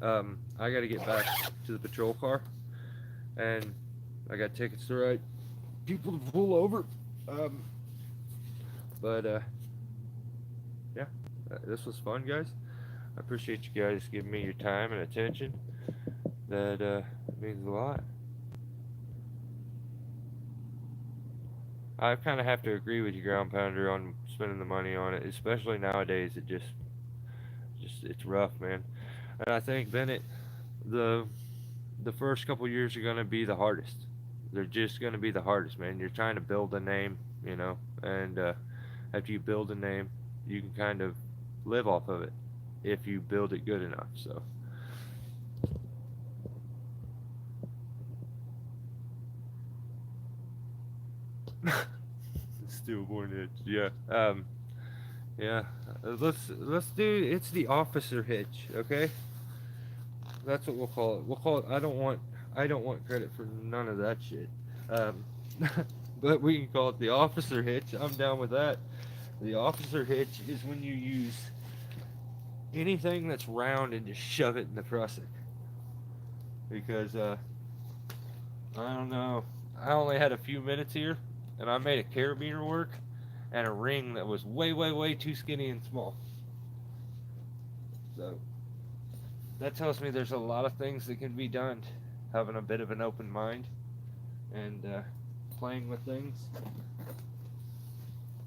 I got to get back to the patrol car, and I got tickets to ride people to pull over. Um, but yeah, this was fun, guys. I appreciate you guys giving me your time and attention. That means a lot. I kind of have to agree with you, Ground Pounder, on spending the money on it, especially nowadays. It just it's rough, man. And I think Bennett, the the first couple years are gonna be the hardest. They're just gonna be the hardest, man. You're trying to build a name, you know, and after you build a name, you can kind of live off of it if you build it good enough. So, stillborn hitch, yeah, yeah. Let's do. It's the officer hitch, okay? That's what we'll call it. We'll call it. I don't want credit for none of that shit. Um, but we can call it the officer hitch. I'm down with that. The officer hitch is when you use anything that's round and just shove it in the prusik. Because I don't know. I only had a few minutes here, and I made a carabiner work and a ring that was way, way, way too skinny and small. So that tells me there's a lot of things that can be done. Having a bit of an open mind and playing with things.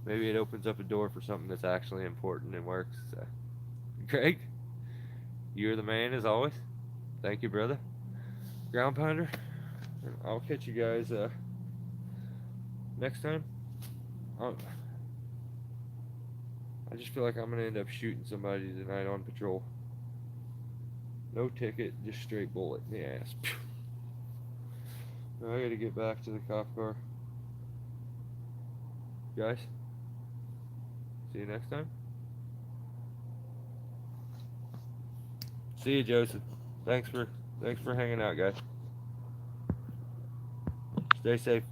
Maybe it opens up a door for something that's actually important and works. So, Craig, you're the man as always. Thank you, brother. Ground Pounder, I'll catch you guys next time. I I just feel like I'm gonna end up shooting somebody tonight on patrol. No ticket, just straight bullet in the ass. Now I gotta get back to the cop car. Guys, see you next time. See you, Joseph. Thanks for hanging out, guys. Stay safe.